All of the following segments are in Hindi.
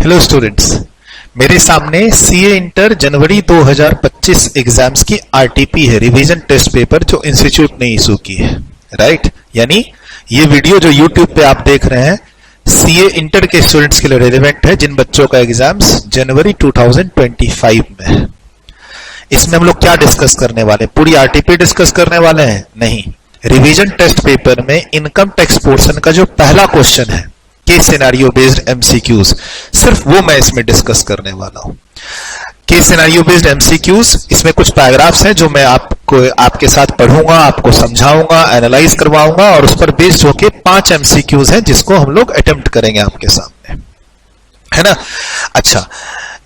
हेलो स्टूडेंट्स, मेरे सामने सीए इंटर जनवरी 2025 एग्जाम्स की आरटीपी है, रिवीजन टेस्ट पेपर, जो इंस्टीट्यूट ने इशू की है। राइट, यानी ये वीडियो जो यूट्यूब पे आप देख रहे हैं सीए इंटर के स्टूडेंट्स के लिए रेलेवेंट है, जिन बच्चों का एग्जाम्स जनवरी 2025 में है। इसमें हम लोग क्या डिस्कस करने वाले, पूरी आरटीपी डिस्कस करने वाले हैं? नहीं, रिवीजन टेस्ट पेपर में इनकम टैक्स पोर्शन का जो पहला क्वेश्चन है, केस सिनेरियो बेस्ड एमसीक्यूज, सिर्फ वो मैं इसमें डिस्कस करने वाला हूं। केस सिनेरियो बेस्ड एमसीक्यूज, इसमें कुछ पैराग्राफ्स हैं जो मैं आपके साथ पढ़ूंगा, आपको समझाऊंगा, एनालाइज करवाऊंगा, और उस पर बेस्ड होके 5 एमसीक्यूज हैं जिसको हम लोग अटेम्प्ट करेंगे आपके सामने, है ना। अच्छा,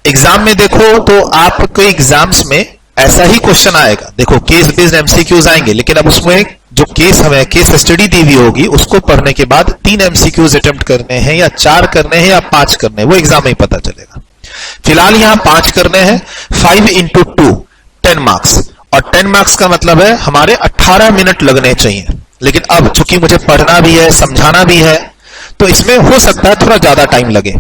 एग्जाम में देखो तो आपको एग्जाम्स में ऐसा ही क्वेश्चन आएगा। देखो, केस बेस्ड एमसीक्यूज आएंगे, लेकिन अब उसमें जो केस हमें केस स्टडी दी हुई होगी उसको पढ़ने के बाद 3 एमसीक्यूज अटेम्प्ट करने हैं, या 4 करने हैं, या 5 करने हैं, वो एग्जाम में ही पता चलेगा। फिलहाल यहां 5 करने हैं। 5 into 2 10 मार्क्स, और 10 मार्क्स का मतलब है हमारे 18 मिनट लगने चाहिए। लेकिन अब चूंकि मुझे पढ़ना भी है, समझाना भी है, तो इसमें हो सकता है थोड़ा ज्यादा टाइम लगे।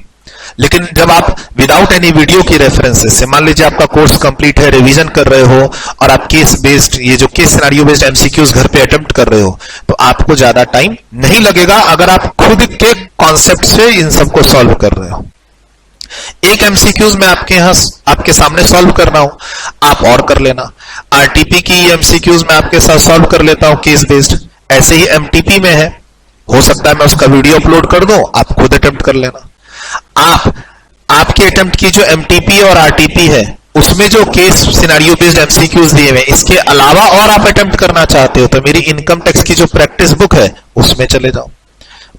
लेकिन जब आप विदाउट एनी वीडियो की रेफरेंसेस से, मान लीजिए आपका कोर्स कंप्लीट है, रिवीजन कर रहे हो, और आप केस बेस्ड, ये जो केस सिनेरियो बेस्ड एमसीक्यूज घर पे अटेम्प्ट कर रहे हो, तो आपको ज्यादा टाइम नहीं लगेगा अगर आप खुद के कॉन्सेप्ट से इन सबको सॉल्व कर रहे हो। एक एमसीक्यूज मैं आपके सामने सॉल्व कर रहा हूं, आप और कर लेना। आरटीपी की एमसीक्यूज मैं आपके साथ सॉल्व कर लेता हूं केस बेस्ड, ऐसे ही एमटीपी में है, हो सकता है मैं उसका वीडियो अपलोड कर दूं, आप खुद अटेम्प्ट कर लेना। आपके अटेम्प्ट की जो एमटीपी और आरटीपी है, उसमें जो केस सिनेरियो बेस्ड एमसीक्यूज दिए हुए, इसके अलावा और आप अटेम्प्ट करना चाहते हो तो मेरी इनकम टैक्स की जो प्रैक्टिस बुक है उसमें चले जाओ।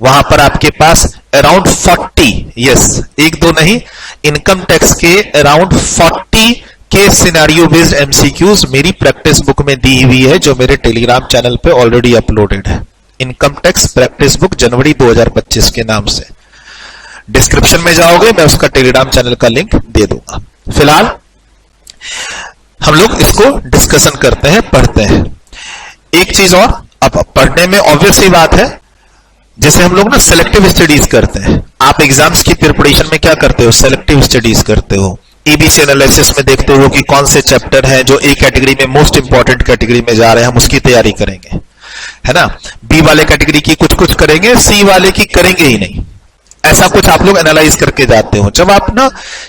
वहां पर आपके पास अराउंड 40, यस, 1-2 नहीं, इनकम टैक्स के around 40 case scenario based MCQs मेरी प्रैक्टिस बुक में दी हुई है, जो मेरे टेलीग्राम चैनल पे ऑलरेडी अपलोडेड है। इनकम टैक्स प्रैक्टिस बुक जनवरी 2025 के नाम से। डिस्क्रिप्शन में जाओगे, मैं उसका टेलीग्राम चैनल का लिंक दे दूंगा। फिलहाल हम लोग इसको डिस्कशन करते हैं, पढ़ते हैं। एक चीज और, अब पढ़ने में ऑब्वियस ही बात है, जैसे हम लोग ना सेलेक्टिव स्टडीज करते हैं। आप एग्जाम्स की प्रिपरेशन में क्या करते हो? सेलेक्टिव स्टडीज करते हो। एबीसी एनालिसिस में देखते हो कि कौन से चैप्टर हैं जो ए कैटेगरी में मोस्ट इंपॉर्टेंट कैटेगरी में जा रहे हैं, हम उसकी तैयारी करेंगे, है ना। बी वाले कैटेगरी की कुछ करेंगे, सी वाले की करेंगे ही नहीं, ऐसा कुछ आप लोग एनालाइज करके जाते हो। जब आप ना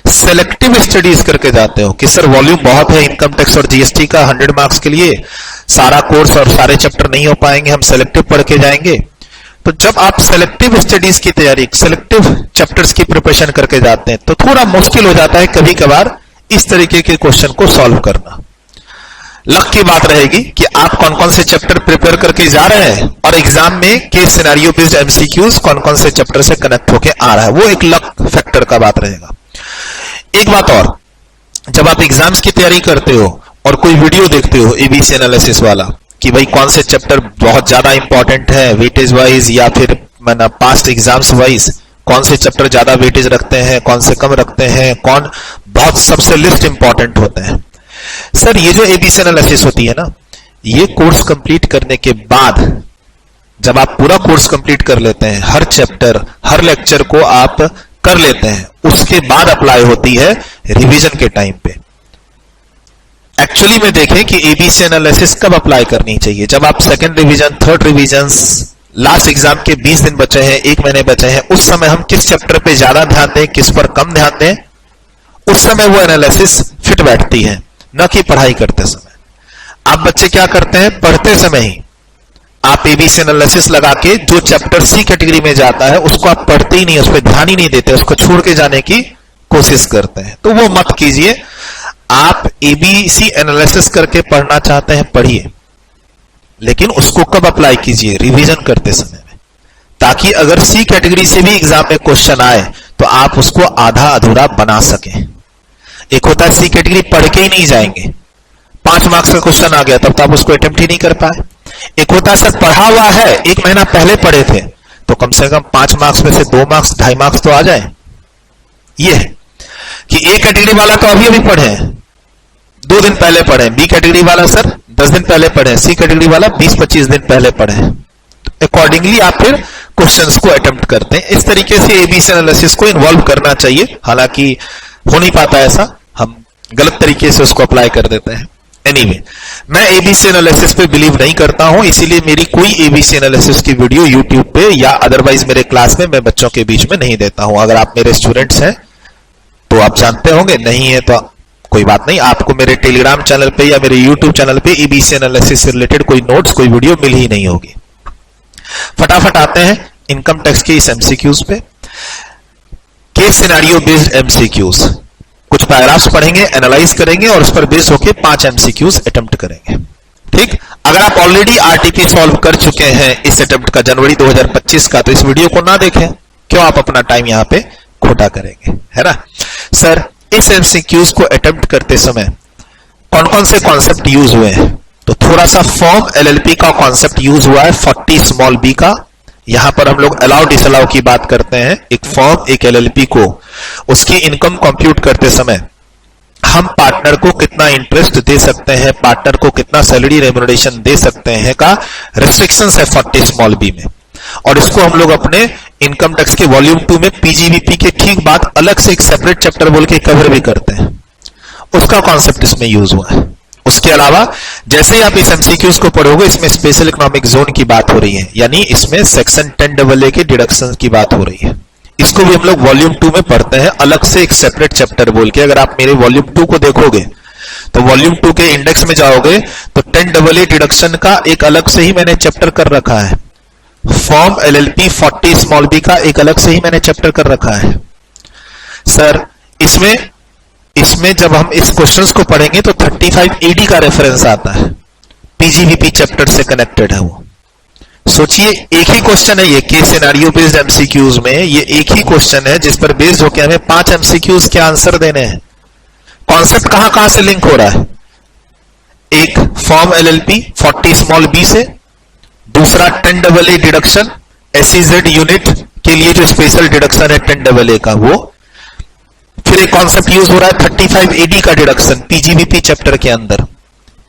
सेलेक्टिव स्टडीज करके जाते हो कि सर वॉल्यूम बहुत है इनकम टैक्स और जीएसटी का, 100 मार्क्स के लिए सारा कोर्स और सारे चैप्टर नहीं हो पाएंगे, हम सेलेक्टिव पढ़ के जाएंगे, तो जब आप सेलेक्टिव स्टडीज की तैयारी, सेलेक्टिव चैप्टर्स की प्रिपरेशन करके जाते हैं, तो थोड़ा मुश्किल हो जाता है कभी कभार इस तरीके के क्वेश्चन को सॉल्व करना। लक की बात रहेगी कि आप कौन कौन से चैप्टर प्रिपेयर करके जा रहे हैं, और एग्जाम में केस सिनेरियो बेस्ड एमसीक्यूज कौन कौन से चैप्टर से कनेक्ट होके आ रहा है, वो एक लक फैक्टर का बात रहेगा। एक बात और, जब आप एग्जाम्स की तैयारी करते हो और कोई वीडियो देखते हो एबीसी एनालिसिस वाला, कि भाई कौन से चैप्टर बहुत ज्यादा इंपॉर्टेंट है वेटेज वाइज, या फिर पास्ट एग्जाम्स वाइज कौन से चैप्टर ज्यादा वेटेज रखते हैं, कौन से कम रखते हैं, कौन बहुत सबसे लिस्ट इंपॉर्टेंट होते हैं। सर ये जो एबीसी एनालिसिस होती है ना, ये कोर्स कंप्लीट करने के बाद, जब आप पूरा कोर्स कंप्लीट कर लेते हैं, हर चैप्टर हर लेक्चर को आप कर लेते हैं, उसके बाद अप्लाई होती है रिवीजन के टाइम पे। एक्चुअली में देखें कि एबीसी एनालिसिस कब अप्लाई करनी चाहिए, जब आप second revision, third revision, last exam के 20 दिन बचे हैं, 1 महीने बचे हैं, उस समय हम किस चैप्टर पे ज्यादा ध्यान दें, किस पर कम ध्यान दें, उस समय वो एनालिसिस फिट बैठती है, न कि पढ़ाई करते समय। आप बच्चे क्या करते हैं, पढ़ते समय ही आप एबीसी एनालिसिस लगा के जो चैप्टर सी कैटेगरी में जाता है उसको आप पढ़ते ही नहीं, उस पर ध्यान ही नहीं देते, उसको छोड़ के जाने की कोशिश करते हैं। तो वो मत कीजिए। आप एबीसी एनालिसिस करके पढ़ना चाहते हैं, पढ़िए, लेकिन उसको कब अप्लाई कीजिए? रिवीजन करते समय में, ताकि अगर सी कैटेगरी से भी एग्जाम में क्वेश्चन आए तो आप उसको आधा अधूरा बना सकें। एक होता है सी कैटेगरी पढ़ के ही नहीं जाएंगे, 5 मार्क्स का क्वेश्चन आ गया तब तो आप उसको अटेम्प्ट ही नहीं कर पाए। एक होता है सर पढ़ा हुआ है, 1 महीना पहले पढ़े थे, तो कम से कम 5 मार्क्स में से 2 मार्क्स 2.5 मार्क्स तो आ जाए। ये है कि ए कैटेगरी वाला तो अभी पढ़े हैं, 2 दिन पहले पढ़े, बी कैटेगरी वाला सर 10 दिन पहले पढ़े, सी कैटेगरी वाला 20-25 दिन पहले पढ़े, तो अकॉर्डिंगली आप फिर क्वेश्चंस को अटेम्प्ट करते हैं। इस तरीके से एबीसी एनालिसिस को इन्वॉल्व करना चाहिए, हालांकि हो नहीं पाता ऐसा, हम गलत तरीके से उसको अप्लाई कर देते हैं। एनीवे, मैं एबीसी एनालिसिस पे बिलीव नहीं करता हूं, इसीलिए मेरी कोई एबीसी एनालिसिस की वीडियो यूट्यूब पे या अदरवाइज मेरे क्लास में मैं बच्चों के बीच में नहीं देता हूं। अगर आप मेरे स्टूडेंट्स हैं तो आप जानते होंगे, नहीं है तो कोई बात नहीं, आपको मेरे टेलीग्राम चैनल पे या मेरे यूट्यूब चैनल पे एबीसी एनालिसिस से रिलेटेड कोई नोट्स, कोई वीडियो मिल ही नहीं होगी। फटाफट आते हैं इनकम टैक्स के इस एमसीक्यूज पे। केस सिनेरियो बेस्ड एमसीक्यूज, कुछ पैराग्राफ्स पढ़ेंगे, एनालाइज करेंगे और उस पर बेस्ड होकर 5 एमसीक्यूज अटेम्प्ट करेंगे। ठीक, अगर आप ऑलरेडी आरटीपी सॉल्व कर चुके हैं इस अटेम्प्ट का जनवरी 2025 का, तो इस वीडियो को ना देखें, क्यों आप अपना टाइम यहां पे खोटा करेंगे, है ना। सर, इस एमसीक्यूज को अटेम्प्ट करते समय कौन कौन से कॉन्सेप्ट यूज हुए हैं? तो थोड़ा सा फॉर्म एलएलपी का कॉन्सेप्ट यूज हुआ है, 40 स्मॉल बी का। यहां पर हम लोग अलाउ डिसअलाउ की बात करते हैं। एक फॉर्म, एक एलएलपी को उसकी इनकम कंप्यूट करते समय हम पार्टनर को कितना इंटरेस्ट दे सकते हैं, पार्टनर को कितना सैलरी रेम्युनरेशन दे सकते हैं का रिस्ट्रिक्शंस है 40 स्मॉल बी में। और इसको हम लोग अपने इनकम टैक्स के वॉल्यूम 2 में पीजीबीपी के ठीक बाद अलग से एक सेपरेट चैप्टर बोल के कवर भी करते हैं, उसका कॉन्सेप्ट इसमें यूज हुआ है। उसके अलावा जैसे ही आप इस एमसीक्यूज को पढ़ोगे, इसमें स्पेशल इकोनॉमिक जोन की बात हो रही है, यानी इसमें सेक्शन 10AA के डिडक्शन की बात हो रही है। इसको भी हम लोग वॉल्यूम 2 में पढ़ते हैं अलग से एक सेपरेट चैप्टर बोल के। अगर आप मेरे वॉल्यूम 2 को देखोगे तो वॉल्यूम 2 के इंडेक्स में जाओगे तो 10AA डिडक्शन का एक अलग से ही मैंने चैप्टर कर रखा है। फॉर्म एलएलपी 40 स्मॉल बी का एक अलग से ही मैंने चैप्टर कर रखा है। सर, इसमें जब हम इस क्वेश्चंस को पढ़ेंगे तो 35 AD का रेफरेंस आता है, पीजीबीपी चैप्टर से कनेक्टेड है वो। सोचिए, एक ही क्वेश्चन है ये, केस सिनेरियो बेस्ड एमसीक्यूज में ये एक ही क्वेश्चन है जिस पर बेस्ड होकर हमें 5 एमसीक्यूज के आंसर देने हैं। कॉन्सेप्ट कहां से लिंक हो रहा है? एक फॉर्म एलएलपी 40 स्मॉल बी से, दूसरा 10AA डिडक्शन एसईजेड यूनिट के लिए जो स्पेशल डिडक्शन है 10AA का वो, फिर एक कॉन्सेप्ट यूज हो रहा है 35 AD का डिडक्शन पीजीबीपी चैप्टर के अंदर।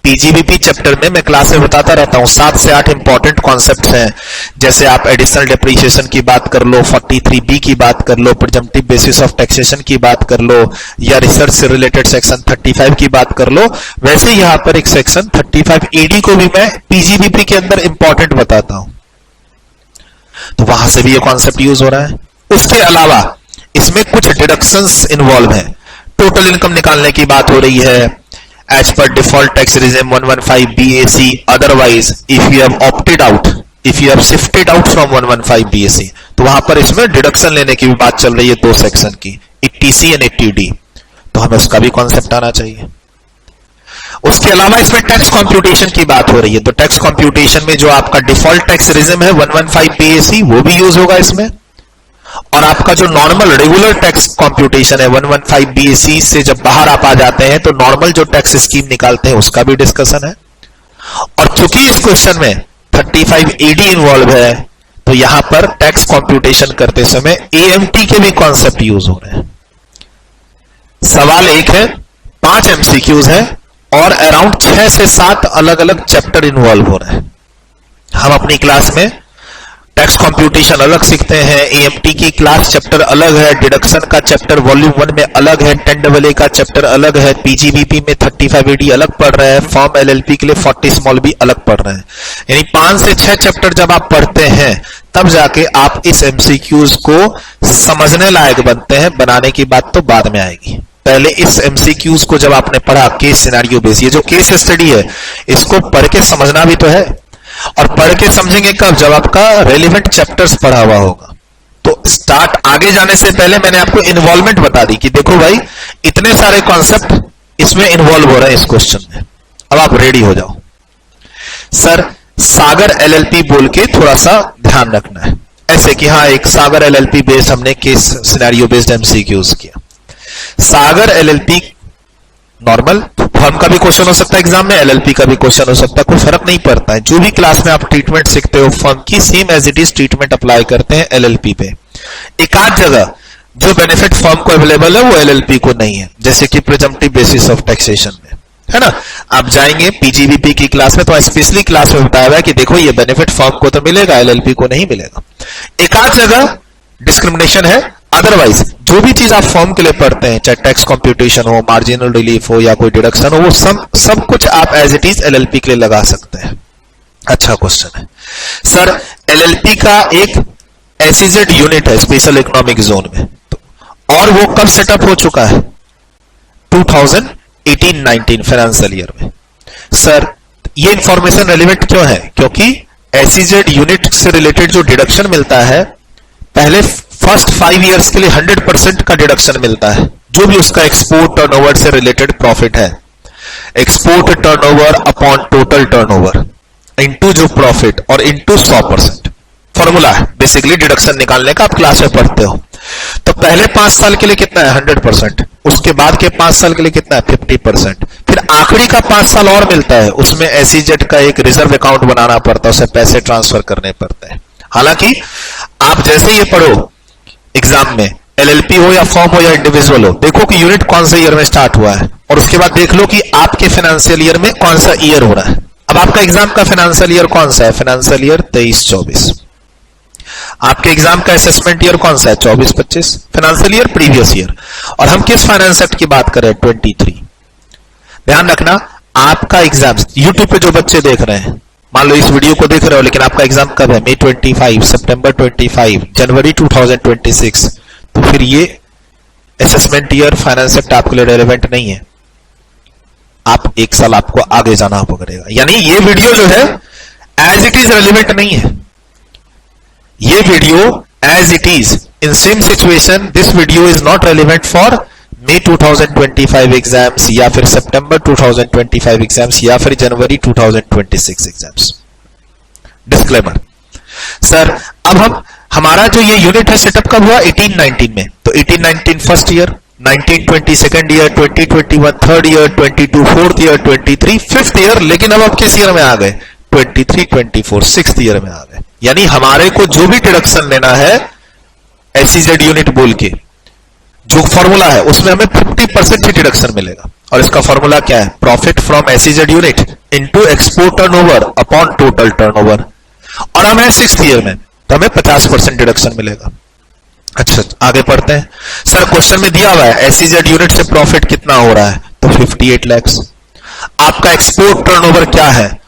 पीजीबीपी चैप्टर में मैं क्लास में बताता रहता हूं 7 से 8 इंपॉर्टेंट कॉन्सेप्ट्स हैं, जैसे आप एडिशनल डेप्रिसिएशन की बात कर लो, 43B की बात कर लो, प्रिजम्पटिव बेसिस ऑफ टैक्सेशन की बात कर लो, या रिसर्च से रिलेटेड सेक्शन 35 की बात कर लो। वैसे यहां पर एक सेक्शन 35 AD को भी मैं पीजीबीपी के अंदर इंपॉर्टेंट बताता हूं, तो वहां से भी ये कॉन्सेप्ट यूज हो रहा है। उसके अलावा इसमें कुछ डिडक्शंस इन्वॉल्व हैं। टोटल इनकम निकालने की बात हो रही है as per default tax regime 115BAC, otherwise if you have opted out, if you have shifted out from 115BAC, तो वहां पर इसमें डिडक्शन लेने की भी बात चल रही है 2 सेक्शन की, 80C एंड 80D, तो हमें उसका भी कॉन्सेप्ट आना चाहिए। उसके अलावा इसमें टैक्स कंप्यूटेशन की बात हो रही है, तो टैक्स कंप्यूटेशन में जो आपका डिफॉल्ट टैक्स रिजिम है 115BAC वो भी यूज होगा इसमें, और आपका जो नॉर्मल रेगुलर टैक्स कंप्यूटेशन है 115BAC से जब बाहर आप आ जाते हैं तो नॉर्मल जो टैक्स स्कीम निकालते हैं उसका भी डिस्कशन है। और चूंकि इस क्वेश्चन में 35 AD इन्वॉल्व है, तो यहां पर टैक्स कंप्यूटेशन करते समय AMT के भी कॉन्सेप्ट यूज हो रहे हैं। सवाल एक है, 5 एमसीक्यूज है और अराउंड 6 से 7 अलग अलग चैप्टर इन्वॉल्व हो रहे हैं। हम अपनी क्लास में टैक्स कंप्यूटेशन अलग सीखते हैं, AMT की क्लास चैप्टर अलग है, डिडक्शन का चैप्टर वॉल्यूम 1 में अलग है, 10AA का चैप्टर अलग है, पीजीबीपी में 35 AD अलग पढ़ रहे हैं, फॉर्म एलएलपी के लिए 40 स्मॉल बी अलग पढ़ रहे हैं। यानी 5 से 6 चैप्टर जब आप पढ़ते हैं तब जाके आप इस एमसीक्यूज को समझने लायक बनते हैं। बनाने की बात तो बाद में आएगी, पहले इस एमसीक्यूज को जब आपने पढ़ा केस सिनेरियो बेस, ये जो केस स्टडी है इसको पढ़ के समझना भी तो है, और पढ़ के समझेंगे कब? जब आपका रेलिवेंट चैप्टर्स पढ़ा हुआ होगा। तो स्टार्ट आगे जाने से पहले मैंने आपको इन्वॉल्वमेंट बता दी कि देखो भाई इतने सारे कॉन्सेप्ट इसमें इन्वॉल्व हो रहे हैं इस क्वेश्चन में, अब आप रेडी हो जाओ। सर, सागर एलएलपी बोल के थोड़ा सा ध्यान रखना है, ऐसे कि हाँ एक सागर एलएलपी बेस्ड हमने केस सिनेरियो बेस्ड एमसीक्यूज किया। सागर एलएलपी नॉर्मल फर्म का भी क्वेश्चन हो सकता है एग्जाम में, एलएलपी का भी क्वेश्चन हो सकता है, कोई फर्क नहीं पड़ता है। जो भी क्लास में आप ट्रीटमेंट सीखते हो फर्म की, same as it is treatment apply करते हैं एलएलपी पे। एक आध जगह जो बेनिफिट फर्म को अवेलेबल है वो एलएलपी को नहीं है, जैसे कि प्रिजम्पटिव बेसिस ऑफ टैक्सेशन में, है ना। आप जाएंगे पीजीबीपी की क्लास में तो स्पेशली क्लास में बताया हुआ है कि देखो ये बेनिफिट फर्म को तो मिलेगा, एलएलपी को नहीं मिलेगा। एक आध जगह डिस्क्रिमिनेशन है, अदरवाइज जो भी चीज आप फॉर्म के लिए पढ़ते हैं, चाहे टैक्स कंप्यूटेशन हो, मार्जिनल रिलीफ हो या कोई डिडक्शन हो, वो सब कुछ आप एज इट इज एलएलपी के लिए लगा सकते हैं। अच्छा क्वेश्चन है सर, एलएलपी का एक एसईजेड यूनिट है स्पेशल इकोनॉमिक जोन में, तो और वो कब सेटअप हो चुका है? 2018-19 फाइनेंशियल ईयर में। सर ये इंफॉर्मेशन रेलिवेंट क्यों है? क्योंकि एसईजेड यूनिट से रिलेटेड जो डिडक्शन मिलता है, पहले फर्स्ट 5 इयर्स के लिए 100% का डिडक्शन मिलता है, जो भी उसका एक्सपोर्ट टर्नओवर से रिलेटेड प्रॉफिट है। Export turnover upon total turnover into जो प्रॉफिट और इनटू 100%। फॉर्मूला है बेसिकली डिडक्शन निकालने का, आप क्लास में पढ़ते हो। तो पहले 5 साल के लिए कितना है? 100%। उसके बाद के 5 साल के लिए कितना है? 50%। फिर आखिरी का 5 साल और मिलता है, उसमें एसईजेड का एक रिजर्व अकाउंट बनाना पड़ता है, उसे पैसे ट्रांसफर करने पड़ते हैं। हालांकि आप जैसे ये पढ़ो एग्जाम में, एलएलपी हो या फॉर्म हो या इंडिविजुअल हो, देखो कि यूनिट कौन से ईयर में स्टार्ट हुआ है, और उसके बाद देख लो कि आपके फाइनेंशियल ईयर में कौन सा ईयर हो रहा है। अब आपका एग्जाम का फाइनेंशियल ईयर कौन सा है? Financial year 23-24। आपके एग्जाम का असेसमेंट ईयर कौन सा है? 24-25। Financial year previous year. और हम किस फाइनेंस एक्ट की बात कर रहे हैं? 23। ध्यान रखना, आपका एग्जाम यूट्यूब पे जो बच्चे देख रहे हैं, मान लो इस वीडियो को देख रहे हो, लेकिन आपका एग्जाम कब है? मई 25, सितंबर 25, जनवरी 2026। तो फिर ये असेसमेंट ईयर फाइनेंस एक्ट आपके लिए रेलेवेंट नहीं है। आप एक साल आपको आगे जाना पड़ेगा, यानी ये वीडियो जो है एज इट इज रेलेवेंट नहीं है। ये video as it is in same situation, this video is not relevant for May 2025 exams, या फिर सितंबर 2025 एग्जाम्स, या फिर जनवरी 2026 एग्जाम्स। डिस्क्लेमर। सर अब हमारा जो ये यूनिट है सेटअप कब हुआ? 18-19 में। तो 18-19 first year, 19-20 second year, 20-21 third year, 22 fourth year, 23 fifth year. लेकिन अब किस ईयर में आ गए? 23-24 सिक्स्थ ईयर में आ गए। यानी हमारे को जो भी डिडक्शन लेना है एसईजेड यूनिट बोल के, जो फॉर्मूला है उसमें हमें 50% ही डिडक्शन मिलेगा। और इसका फॉर्मूला क्या है? Profit from SEZ unit into export turnover upon total turnover. और हम है 6th ईयर में, तो हमें 50% डिडक्शन मिलेगा। अच्छा आगे पढ़ते हैं। सर क्वेश्चन में दिया हुआ है एसईजेड यूनिट से प्रॉफिट कितना हो रहा है? तो 58 लाख। आपका एक्सपोर्ट टर्नओवर क्या है?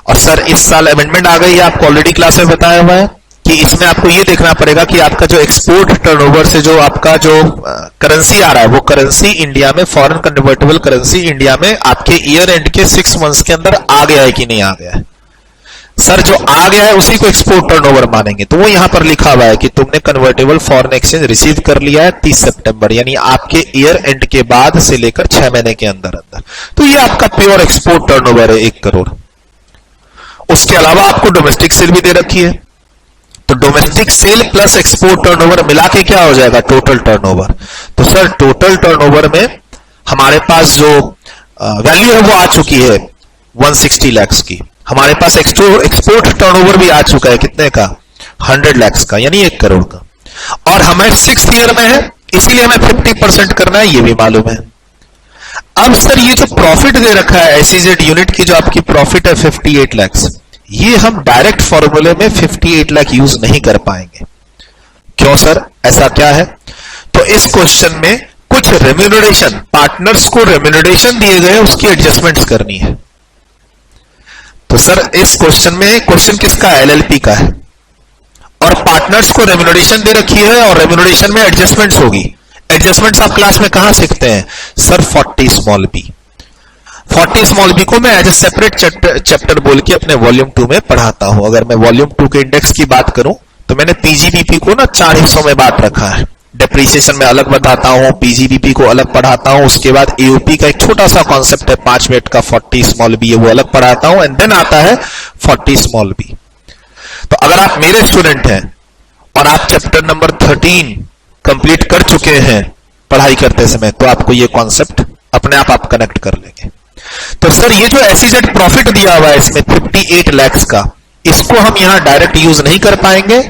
और सर इस साल अमेंडमेंट आ गई है, आपको ऑलरेडी क्लास में बताया हुआ है कि इसमें आपको ये देखना पड़ेगा कि आपका जो एक्सपोर्ट टर्नओवर से जो आपका जो करेंसी आ रहा है, वो करेंसी इंडिया में, फॉरेन कन्वर्टेबल करेंसी इंडिया में आपके ईयर एंड के 6 मंथ्स के अंदर आ गया है कि नहीं आ गया है। सर जो आ गया है उसी को एक्सपोर्ट टर्नओवर मानेंगे। तो वो यहां पर लिखा हुआ है कि तुमने कन्वर्टेबल फॉरेन एक्सचेंज रिसीव कर लिया है 30 सितंबर, यानी आपके ईयर एंड के बाद से लेकर 6 महीने के अंदर अंदर, तो ये आपका प्योर एक्सपोर्ट टर्नओवर है 1 करोड़। उसके अलावा आपको डोमेस्टिक सेल भी दे रखी है, तो domestic sale plus export turnover मिला के क्या हो जाएगा? Total turnover. तो सर टोटल टर्नओवर में हमारे पास जो वैल्यू है वो आ चुकी है 160 लाख की। हमारे पास एक्सपोर्ट टर्नओवर भी आ चुका है कितने का? 100 लाख का, यानी 1 करोड़ का। और हमें 6th ईयर में है, इसीलिए हमें 50% करना है, ये भी मालूम है। अब सर ये जो प्रॉफिट दे रखा है एसईजेड यूनिट की, जो आपकी प्रॉफिट है 58 लाख, ये हम डायरेक्ट फॉर्मूले में 58 लाख यूज नहीं कर पाएंगे। क्यों सर, ऐसा क्या है? तो इस क्वेश्चन में कुछ रेम्यूनरेशन, पार्टनर्स को रेम्यूनरेशन दिए गए, उसकी एडजस्टमेंट्स करनी है। तो सर इस क्वेश्चन में, क्वेश्चन किसका है? एलएलपी का है, और पार्टनर्स को रेम्यूनरेशन दे रखी है, और रेम्यूनरेशन में एडजस्टमेंट्स होगी। एडजस्टमेंट्स आप क्लास में कहां सीखते हैं? Sir 40 small B. 40 small B को मैं एज ए सेपरेट चैप्टर बोल के अपने वॉल्यूम 2 में पढ़ाता हूं। अगर मैं वॉल्यूम 2 के इंडेक्स की बात करूं तो मैंने पीजीबीपी को ना 4 हिस्सों में बांट रखा है। डेप्रिसिएशन में अलग बताता हूं, पीजीबीपी को अलग पढ़ाता हूं, उसके बाद एओपी का एक छोटा सा कॉन्सेप्ट है 5 मिनट का 40 स्मॉल बी है, वो अलग पढ़ाता हूं, एंड देन आता है 40 स्मॉल बी। तो अगर आप मेरे स्टूडेंट हैं और आप चैप्टर नंबर 13 कंप्लीट कर चुके हैं पढ़ाई करते समय, तो आपको ये कॉन्सेप्ट अपने आप कनेक्ट कर लेंगे। तो सर ये जो एसईजेड प्रॉफिट दिया हुआ है इसमें 58 लाख का, इसको हम यहां डायरेक्ट यूज नहीं कर पाएंगे,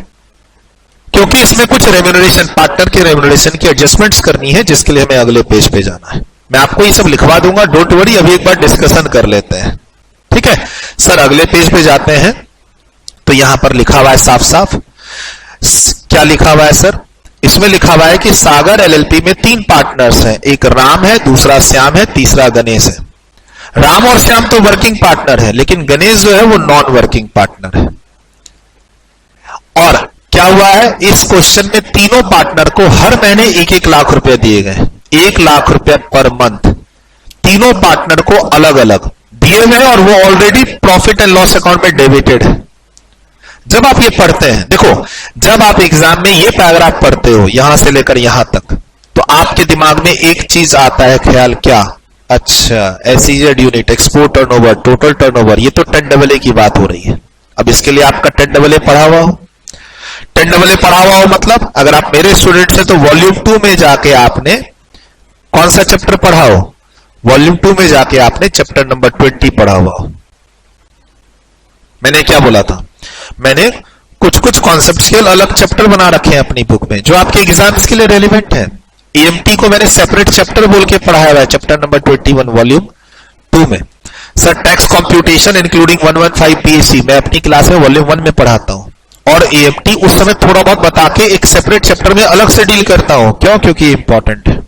क्योंकि इसमें कुछ रेम्यूनरेशन, पार्टनर के रेम्यूनरेशन की एडजस्टमेंट्स करनी है, जिसके लिए हमें अगले पेज पे जाना है। मैं आपको ये सब लिखवा दूंगा, डोंट वरी, अभी एक बार डिस्कशन कर लेते हैं। ठीक है सर, अगले पेज पे जाते हैं तो यहां पर लिखा हुआ है साफ साफ, क्या लिखा हुआ है सर? इसमें लिखा हुआ है कि सागर एलएलपी में 3 पार्टनर्स हैं, एक राम है, दूसरा श्याम है, तीसरा गणेश है। राम और श्याम तो वर्किंग पार्टनर है, लेकिन गणेश जो है वो नॉन वर्किंग पार्टनर है। और क्या हुआ है, इस क्वेश्चन में तीनों पार्टनर को हर महीने 1-1 लाख रुपए दिए गए, 1 लाख रुपए पर मंथ, तीनों पार्टनर को अलग अलग दिए गए, और वो already profit and loss account में डेबिटेड है। जब आप ये पढ़ते हैं, देखो जब आप एग्जाम में ये पैराग्राफ पढ़ते हो यहां से लेकर यहां तक, तो आपके दिमाग में एक चीज आता है ख्याल, क्या? अच्छा, SEZ unit, export turnover, total turnover, ये तो 10AA की बात हो रही है। अब इसके लिए आपका 10AA पढ़ा हुआ हो, 10AA पढ़ा हुआ हो मतलब अगर आप मेरे स्टूडेंट्स हैं तो वॉल्यूम 2 में जाके आपने कौन सा चैप्टर पढ़ा हो? वॉल्यूम 2 में जाके आपने चैप्टर नंबर 20 पढ़ा हुआ हो। मैंने क्या बोला था? मैंने कुछ कुछ कॉन्सेप्ट्स के अलग चैप्टर बना रखे हैं अपनी बुक में जो आपके एग्जाम्स के लिए रेलिवेंट है। ईएमटी को मैंने सेपरेट चैप्टर बोल के पढ़ाया हुआ है, चैप्टर नंबर 21 वॉल्यूम 2 में। Sir tax computation including 115 PAC मैं अपनी क्लास में वॉल्यूम 1 में पढ़ाता हूं, और एएमटी उस समय थोड़ा बहुत बता के एक सेपरेट चैप्टर में अलग से डील करता हूं। क्यों? क्योंकि इंपॉर्टेंट है।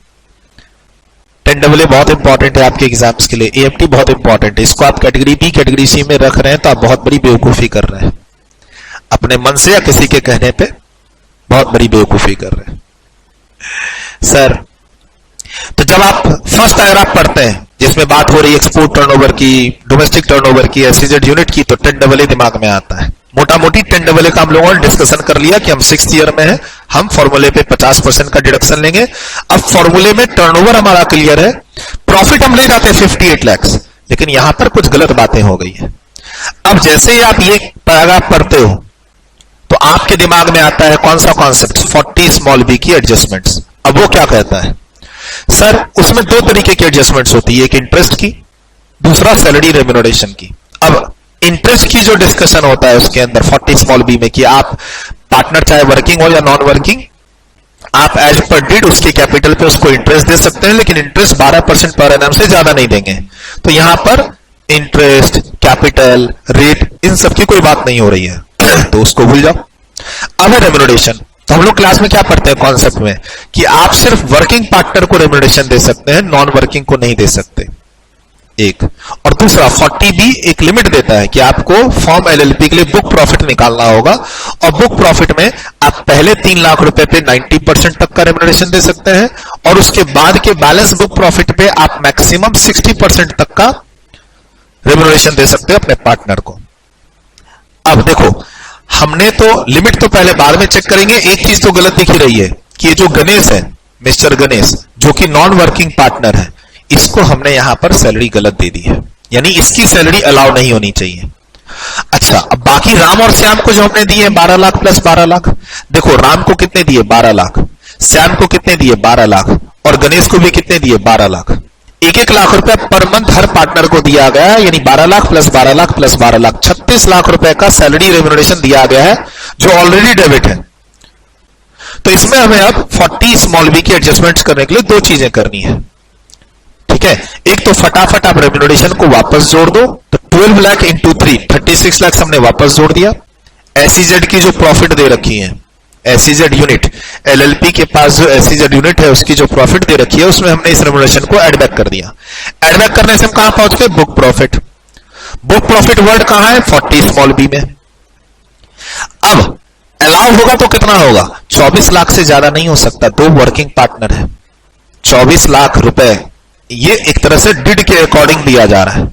10AA बहुत इंपॉर्टेंट है आपके एग्जाम्स के लिए, एएमटी बहुत इंपॉर्टेंट है। इसको आप कैटेगरी बी कैटेगरी सी में रख रहे हैं तो आप बहुत बड़ी बेवकूफी कर रहे हैं, अपने मन से या किसी के कहने पे बहुत बड़ी बेवकूफी कर रहे हैं सर। तो जब आप फर्स्ट पैराग्राफ पढ़ते हैं जिसमें बात हो रही है एक्सपोर्ट टर्नओवर की, डोमेस्टिक टर्नओवर की, एसईजेड यूनिट की, तो 10AA दिमाग में आता है। मोटा मोटी 10AA का हम लोगों ने डिस्कशन कर लिया कि हम 6th ईयर में हैं, हम फॉर्मूले पे 50% का डिडक्शन लेंगे। अब फॉर्मूले में टर्नओवर हमारा क्लियर है, प्रॉफिट हम ले जाते हैं 58 लाख, लेकिन यहां पर कुछ गलत बातें हो गई है। अब जैसे ही आप ये पैराग्राफ पढ़ते हो तो आपके दिमाग में आता है कौन सा कॉन्सेप्ट? 40 स्मॉल बी की एडजस्टमेंट्स। अब वो क्या कहता है सर? उसमें 2 तरीके की एडजस्टमेंट्स होती है, एक इंटरेस्ट की, दूसरा सैलरी रेम्यूनरेशन की। अब इंटरेस्ट की जो डिस्कशन होता है उसके अंदर 40 स्मॉल बी में कि आप पार्टनर चाहे वर्किंग हो या नॉन वर्किंग, आप एज पर डिड उसके कैपिटल पे उसको इंटरेस्ट दे सकते हैं, लेकिन इंटरेस्ट 12% पर एनम से ज्यादा नहीं देंगे। तो यहां पर इंटरेस्ट, कैपिटल, रेट, इन सब की कोई बात नहीं हो रही है तो उसको भूल जाओ। अब है रेम्यूनरेशन। तो हम लोग क्लास में क्या पढ़ते हैं कॉन्सेप्ट में कि आप सिर्फ वर्किंग पार्टनर को रेम्यूनरेशन दे सकते हैं, नॉन वर्किंग को नहीं दे सकते, एक। और दूसरा 40B एक लिमिट देता है कि आपको फॉर्म एलएलपी के लिए बुक प्रॉफिट निकालना होगा, और बुक प्रॉफिट में आप पहले 3 लाख रुपए पे 90% तक का रेम्यूनरेशन दे सकते हैं, और उसके बाद के बैलेंस बुक प्रॉफिट पे आप मैक्सिमम 60% तक का रेम्यूनरेशन दे सकते हैं अपने पार्टनर को। अब देखो, हमने तो लिमिट तो पहले बाद में चेक करेंगे। एक चीज तो गलत दिख रही है कि ये जो गणेश है, मिस्टर गणेश, जो कि नॉन वर्किंग पार्टनर है, इसको हमने यहां पर सैलरी गलत दे दी है, यानी इसकी सैलरी अलाउ नहीं होनी चाहिए। अच्छा, अब बाकी राम और श्याम को जो हमने दिए 12 लाख प्लस 12 लाख, देखो राम को कितने दिए? 12 लाख, श्याम को कितने दिए? 12 लाख, और गणेश को भी कितने दिए? 12 लाख। 1-1 लाख रुपए पर मंथ हर पार्टनर को दिया गया है, यानी 12 लाख प्लस 12 लाख प्लस 12 लाख, 36 लाख रुपए का सैलरी रेम्यूनरेशन दिया गया है जो ऑलरेडी डेबिट है। तो इसमें हमें अब 40 स्मॉल बी की एडजस्टमेंट्स करने के लिए 2 चीजें करनी है, ठीक है। एक तो फटाफट आप रेम्यूनरेशन को वापस जोड़ दो, तो 12 लाख इंटू 3 36 लाख हमने वापस जोड़ दिया। एसईजेड की जो प्रॉफिट दे रखी है, एसईजेड यूनिट, एलएलपी के पास जो एसईजेड यूनिट है उसकी जो प्रॉफिट दे रखी है उसमें हमने इस रेम्यूनरेशन को एड बैक कर दिया। एड बैक करने से हम कहां पहुंच गए? Book profit. Book profit word कहां है? 40 स्मॉल बी में। अब अलाउ होगा तो कितना होगा? 24 लाख से ज्यादा नहीं हो सकता, 2 वर्किंग पार्टनर है। 24 लाख रुपए ये एक तरह से डिड के अकॉर्डिंग दिया जा रहा है।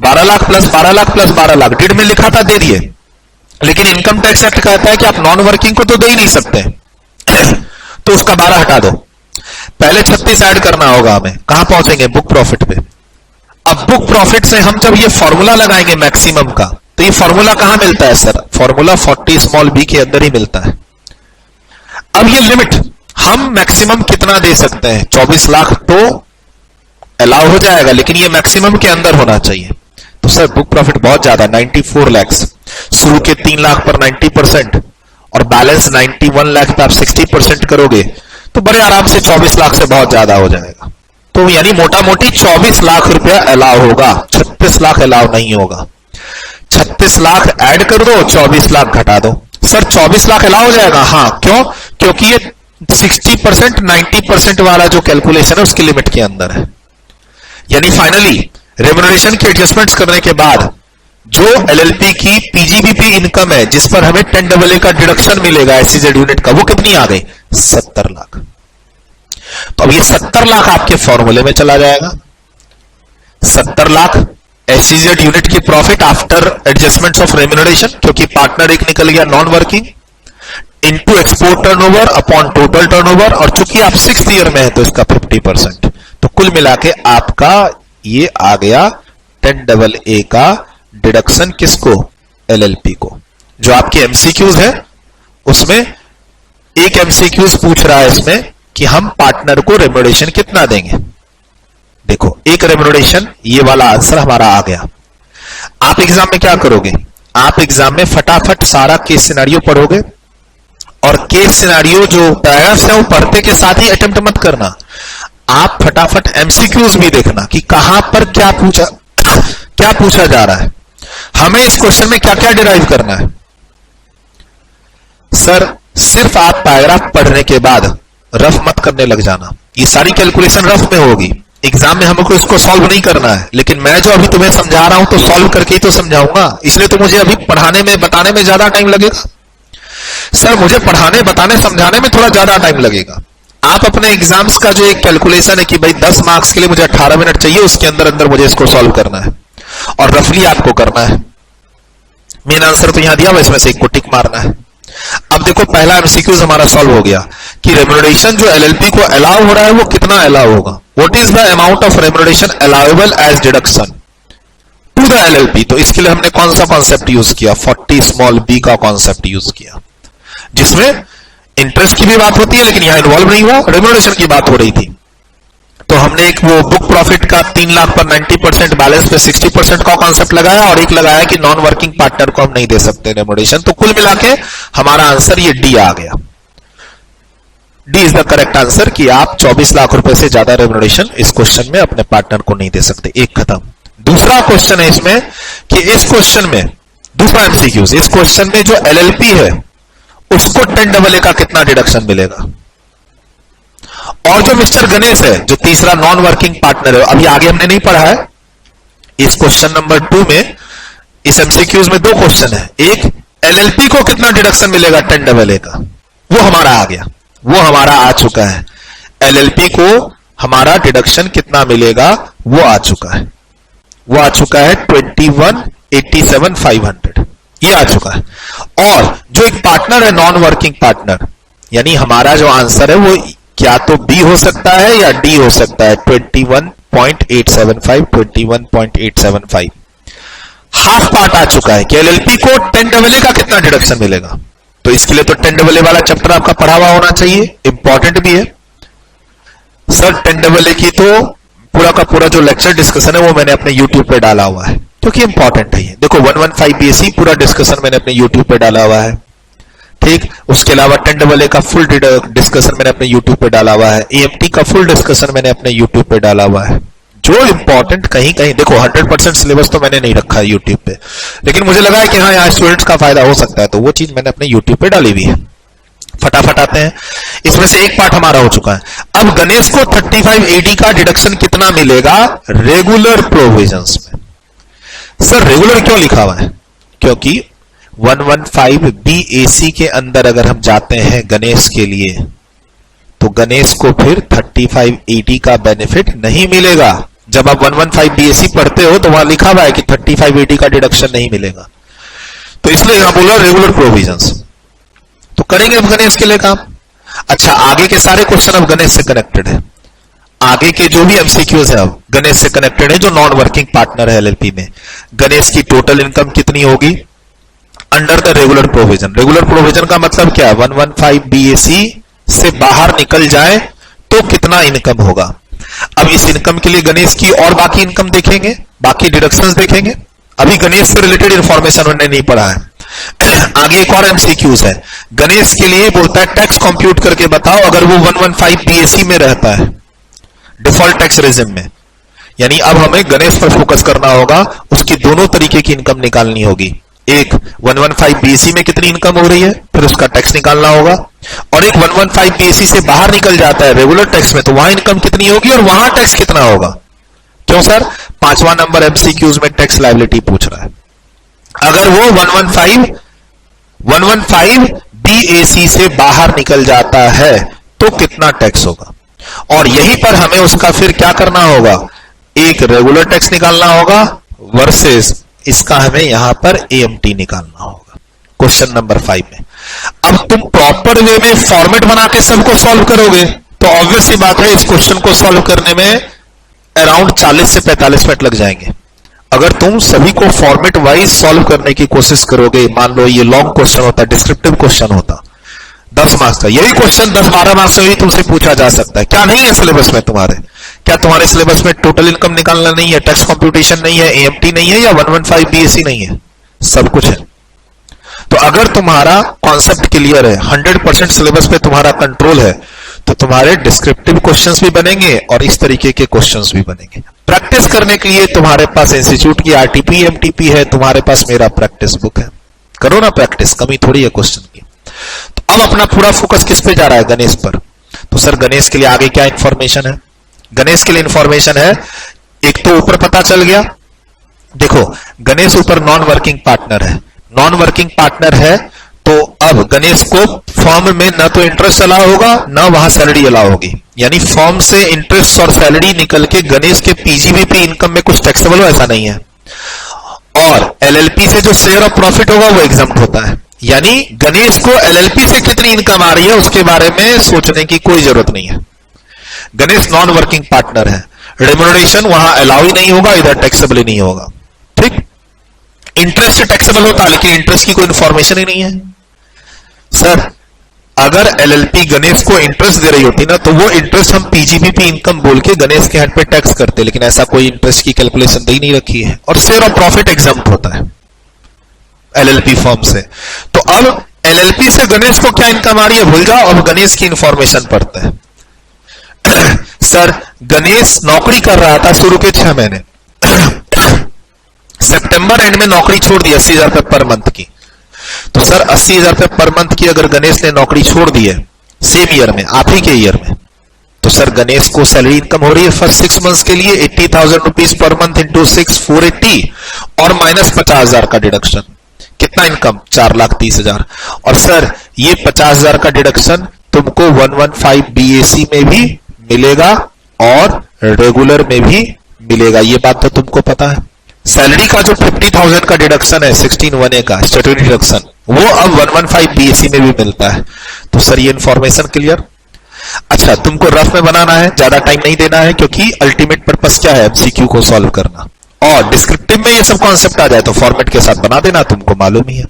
12 lakh plus 12 lakh plus 12 lakh did में लिखा था, दे दिए, लेकिन इनकम टैक्स एक्ट कहता है कि आप नॉन वर्किंग को तो दे ही नहीं सकते तो उसका 12 हटा दो, पहले 36 ऐड करना होगा हमें। कहां पहुंचेंगे? बुक प्रॉफिट पे। अब बुक प्रॉफिट से हम जब ये फॉर्मूला लगाएंगे मैक्सिमम का, तो ये फॉर्मूला कहां मिलता है सर? फॉर्मूला 40 स्मॉल बी के अंदर ही मिलता है। अब ये लिमिट हम मैक्सिमम कितना दे सकते हैं? 24 लाख तो अलाउ हो जाएगा, लेकिन ये मैक्सिमम के अंदर होना चाहिए। तो सर बुक प्रॉफिट बहुत ज्यादा, 94 लाख। शुरू के 3 लाख पर 90% और बैलेंस 91 लाख पे आप 60% करोगे तो बड़े आराम से 24 लाख से बहुत ज्यादा हो जाएगा। तो यानी मोटा मोटी 24 लाख रुपया अलाउ होगा, 36 लाख अलाउ नहीं होगा। 36 लाख ऐड कर दो, 24 लाख घटा दो। सर 24 लाख अलाउ हो जाएगा? हाँ, क्यों? क्योंकि ये 60% 90% वाला जो कैलकुलेशन है उसकी लिमिट के अंदर है। यानी फाइनली रेम्युनरेशन की एडजस्टमेंट्स करने के बाद जो एलएलपी की पीजीबीपी इनकम है जिस पर हमें 10AA का डिडक्शन मिलेगा एसईजेड यूनिट का, वो कितनी आ गई? 70 लाख। तो अब ये 70 लाख आपके फॉर्मूले में चला जाएगा। 70 लाख एसईजेड यूनिट की profit after adjustments of remuneration, क्योंकि पार्टनर एक निकल गया non working, into export turnover upon total turnover, और चूंकि आप 6th ईयर में है तो इसका 50%। तो कुल मिला के आपका ये आ गया 10AA का डिडक्शन। किसको? एलएलपी को। जो आपके एमसीक्यूज है उसमें एक एमसीक्यूज पूछ रहा है इसमें कि हम पार्टनर को रेम्युनरेशन कितना देंगे। देखो एक रेम्युनरेशन, ये वाला आंसर हमारा आ गया। आप एग्जाम में क्या करोगे? आप एग्जाम में फटाफट सारा केस सिनेरियो पढ़ोगे, और केस सिनेरियो जो पैराग्राफ्स है वो पढ़ते के साथ ही अटेम्प्ट मत करना, आप फटाफट एमसीक्यूज भी देखना कि कहां पर क्या पूछा जा रहा है, हमें इस क्वेश्चन में क्या क्या डिराइव करना है। सर सिर्फ आप पैराग्राफ पढ़ने के बाद रफ मत करने लग जाना, ये सारी कैलकुलेशन रफ में होगी, एग्जाम में हमको इसको सॉल्व नहीं करना है। लेकिन मैं जो अभी तुम्हें समझा रहा हूं तो सॉल्व करके ही तो समझाऊंगा, इसलिए तो मुझे अभी पढ़ाने में बताने में ज्यादा टाइम लगेगा। सर मुझे पढ़ाने बताने समझाने में थोड़ा ज्यादा टाइम लगेगा। आप अपने एग्जाम्स का जो एक कैलकुलेशन है कि भाई 10 मार्क्स के लिए मुझे 18 मिनट चाहिए, उसके अंदर अंदर मुझे इसको सॉल्व करना है और रफली आपको करना है। मेन आंसर तो यहां दिया हुआ, इसमें से एक को टिक मारना है। अब देखो पहला एमसीक्यूज हमारा सॉल्व हो गया कि रेम्युनरेशन जो एलएलपी को अलाउ हो रहा है वो कितना अलाउ होगा। What is the amount of remuneration allowable as deduction to the LLP. तो इसके लिए हमने कौन सा कॉन्सेप्ट यूज किया? 40b का कॉन्सेप्ट यूज किया, जिसमें इंटरेस्ट की भी बात होती है लेकिन यहां इन्वॉल्व नहीं हुआ, रेम्युनरेशन की बात हो रही थी। तो हमने एक वो बुक प्रॉफिट का 3 लाख पर 90%, बैलेंस पे 60% का कॉन्सेप्ट लगाया, और एक लगाया कि नॉन वर्किंग पार्टनर को हम नहीं दे सकते रेम्युनरेशन। तो कुल मिला के हमारा आंसर ये डी आ गया। D is the correct answer कि आप 24 लाख रुपए से ज्यादा रेम्युनरेशन इस क्वेश्चन में अपने पार्टनर को नहीं दे सकते। एक खत्म। दूसरा क्वेश्चन है इसमें कि इस क्वेश्चन में दूसरा एमसीक्यूज, इस क्वेश्चन में जो एलएलपी है उसको 10AA का कितना डिडक्शन मिलेगा, और जो मिस्टर गणेश है जो तीसरा नॉन वर्किंग पार्टनर है, अभी आगे हमने नहीं पढ़ा है। इस क्वेश्चन नंबर 2 में, इस एमसीक्यूज में 2 क्वेश्चन है। एक एलएलपी को कितना डिडक्शन मिलेगा 10AA का, वो हमारा आ गया, वो हमारा आ चुका है। एलएलपी को हमारा डिडक्शन कितना मिलेगा वो आ चुका है, वो आ चुका है 21,87,500, ये आ चुका है। और जो एक पार्टनर है नॉन वर्किंग पार्टनर, यानी हमारा जो आंसर है वो क्या तो बी हो सकता है या डी हो सकता है। 21.875, 21.875 हाफ पार्ट आ चुका है कि एलएलपी को 10AA का कितना डिडक्शन मिलेगा। तो इसके लिए तो 10AA वाला चैप्टर आपका पढ़ा हुआ होना चाहिए, इंपॉर्टेंट भी है। सर 10AA की तो पूरा का पूरा जो लेक्चर डिस्कशन है वो मैंने अपने YouTube पे डाला हुआ है, क्योंकि इंपॉर्टेंट है ये। देखो 115 BSc पूरा डिस्कशन मैंने अपने YouTube पे डाला हुआ है, ठीक। उसके अलावा 10AA का फुल डिस्कशन मैंने अपने YouTube पे डाला हुआ है, AMT का फुल डिस्कशन मैंने अपने YouTube पे डाला हुआ है। जो इंपॉर्टेंट कहीं कहीं देखो 100% सिलेबस तो मैंने नहीं रखा है YouTube पे, लेकिन मुझे लगा है कि हाँ यहाँ स्टूडेंट्स का फायदा हो सकता है, तो वो चीज मैंने अपने YouTube पे डाली हुई है। फटाफट आते हैं, इसमें से एक पार्ट हमारा हो चुका है। अब गणेश को 35AD का डिडक्शन कितना मिलेगा रेगुलर प्रोविजंस में। सर रेगुलर क्यों लिखा हुआ है? क्योंकि 115 BAC के अंदर अगर हम जाते हैं गणेश के लिए, तो गणेश को फिर 35AD का बेनिफिट नहीं मिलेगा। जब आप 115 BAC पढ़ते हो तो वहां लिखा हुआ है कि 35AD का डिडक्शन नहीं मिलेगा, तो इसलिए यहां बोला रेगुलर प्रोविजंस। तो करेंगे अब गणेश के लिए काम। अच्छा, आगे के सारे क्वेश्चन अब गणेश से कनेक्टेड है, आगे के जो भी एमसीक्यूज है अब गणेश से कनेक्टेड है। जो नॉन वर्किंग पार्टनर है एलएलपी में, गणेश की टोटल इनकम कितनी होगी under the regular provision. Regular provision का मतलब क्या है? 115 BAC से बाहर निकल जाए तो कितना इनकम होगा। अब इस इनकम के लिए गणेश की और बाकी इनकम देखेंगे, बाकी डिडक्शंस देखेंगे। अभी गणेश से रिलेटेड इंफॉर्मेशन उन्होंने नहीं पढ़ा है। आगे एक और एमसीक्यूज है, गणेश के लिए बोलता है टैक्स कंप्यूट करके बताओ अगर वो 115 BAC में रहता है, डिफॉल्ट टैक्स रेजिम में। यानी अब हमें गणेश पर फोकस करना होगा, उसकी दोनों तरीके की इनकम निकालनी होगी। एक 115 बीएसई में कितनी इनकम हो रही है, फिर उसका टैक्स निकालना होगा, और एक 115 बीएसई से बाहर निकल जाता है रेगुलर टैक्स में, तो वहां इनकम कितनी होगी और वहां टैक्स कितना होगा। क्यों सर, 5वां नंबर एमसीक्यूज में टैक्स लायबिलिटी पूछ रहा है। अगर वो 115 बीएसी से बाहर निकल जाता है तो कितना टैक्स होगा, और यहीं पर हमें उसका फिर क्या करना होगा, एक रेगुलर टैक्स निकालना होगा वर्सेस इसका हमें यहां पर एएमटी निकालना होगा क्वेश्चन नंबर 5 में। अब तुम प्रॉपर वे में फॉर्मेट बना के सबको सॉल्व करोगे तो ऑब्वियस सी बात है इस क्वेश्चन को सॉल्व करने में अराउंड 40 से 45 मिनट लग जाएंगे। अगर तुम सभी को फॉर्मेट वाइज सॉल्व करने की कोशिश करोगे, मान लो ये लॉन्ग क्वेश्चन होता, डिस्क्रिप्टिव क्वेश्चन होता 10 मार्क्स का, यही क्वेश्चन 10-12 मार्क्स में भी तुमसे पूछा जा सकता है। क्या नहीं है सिलेबस में तुम्हारे, क्या तुम्हारे सिलेबस में टोटल इनकम निकालना नहीं है, टैक्स कंप्यूटेशन नहीं है, एएमटी नहीं है, या 115 बीएसई नहीं है, सब कुछ है। तो अगर तुम्हारा कॉन्सेप्ट क्लियर है, 100% सिलेबस पे तुम्हारा कंट्रोल है, तो तुम्हारे डिस्क्रिप्टिव क्वेश्चंस भी बनेंगे और इस तरीके के क्वेश्चंस भी बनेंगे। प्रैक्टिस करने के लिए तुम्हारे पास इंस्टीट्यूट की आरटीपी एमटीपी है, तुम्हारे पास मेरा प्रैक्टिस बुक है, करो ना प्रैक्टिस, कमी थोड़ी है क्वेश्चन की। तो अब अपना पूरा फोकस किस पे जा रहा है, गणेश पर। तो सर गणेश के लिए आगे क्या इंफॉर्मेशन है, गणेश के लिए इंफॉर्मेशन है, एक तो ऊपर पता चल गया, देखो गणेश ऊपर नॉन वर्किंग पार्टनर है, नॉन वर्किंग पार्टनर है तो अब गणेश को फॉर्म में न तो इंटरेस्ट अलाउ होगा न वहां सैलरी अलाउ होगी, यानी फॉर्म से इंटरेस्ट और सैलरी निकल के गणेश के पीजीबीपी इनकम में कुछ टैक्सेबल हो ऐसा नहीं है, और एलएलपी से जो शेयर ऑफ प्रॉफिट होगा वो एग्जम्प्ट होता है। यानी गणेश को एलएलपी से कितनी इनकम आ रही है उसके बारे में सोचने की कोई जरूरत नहीं है। गणेश नॉन वर्किंग पार्टनर है, रेम्यूनरेशन वहां अलाउ ही नहीं होगा, इधर टैक्सेबल ही नहीं होगा। ठीक, इंटरेस्ट टैक्सेबल होता है लेकिन इंटरेस्ट की कोई इंफॉर्मेशन ही नहीं है। सर अगर एलएलपी गणेश को इंटरेस्ट दे रही होती ना तो वो इंटरेस्ट हम पीजीबीपी इनकम बोल के गणेश के हेड पे टैक्स करते, लेकिन ऐसा कोई इंटरेस्ट की कैलकुलेशन दे नहीं रखी है, और शेयर ऑफ प्रॉफिट एग्जम्प्ट होता है एलएलपी फॉर्म से। तो अब एलएलपी से गणेश को क्या इनकम आ रही है भूल जाओ, अब गणेश की इंफॉर्मेशन पढ़ते हैं। सर गणेश नौकरी कर रहा था शुरू के 6 महीने, सितंबर एंड में नौकरी छोड़ दी 80,000 रुपए पर मंथ की। तो सर 80,000 रुपए पर मंथ की अगर गणेश ने नौकरी छोड़ दी है सेम ईयर में, आप ही के ईयर में, तो सर गणेश को सैलरी इनकम हो रही है फर्स्ट 6 मंथ्स के लिए 80,000 रुपीज पर मंथ इंटू 6 480 और माइनस 50,000 का डिडक्शन, कितना इनकम 4,30,000। और सर ये 50,000 का डिडक्शन तुमको 115 बीएसी में भी मिलेगा और रेगुलर में भी मिलेगा, ये बात तो तुमको पता है। सैलरी का जो 50,000 का डिडक्शन है 16(1)(a) का स्टैट्यूटरी डिडक्शन, वो अब 115 बीएसी में भी मिलता है। तो सर ये इंफॉर्मेशन क्लियर। अच्छा तुमको रफ में बनाना है, ज्यादा टाइम नहीं देना है, क्योंकि अल्टीमेट पर्पस क्या है, एमसीक्यू को सॉल्व करना, और डिस्क्रिप्टिव में ये सब कॉन्सेप्ट आ जाए तो फॉर्मेट के साथ बना देना, तुमको मालूम ही है।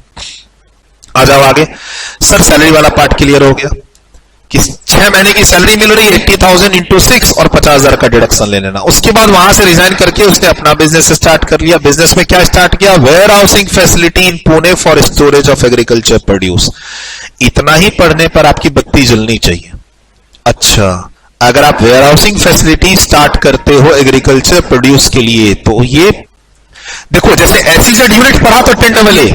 आ जाओ आगे। सर सैलरी वाला पार्ट क्लियर हो गया कि 6 महीने की सैलरी मिल रही है 80,000 इंटू 6 और 50,000 का डिडक्शन ले लेना। उसके बाद वहां से रिजाइन करके उसने अपना बिजनेस स्टार्ट कर लिया। बिजनेस में क्या स्टार्ट किया, warehousing facility in Pune for storage of agriculture produce. इतना ही पढ़ने पर आपकी बत्ती जलनी चाहिए। अच्छा अगर आप वेयर हाउसिंग फैसिलिटी स्टार्ट करते हो एग्रीकल्चर प्रोड्यूस के लिए, तो ये देखो जैसे एसई से यूनिट पढ़ा तो 10AA,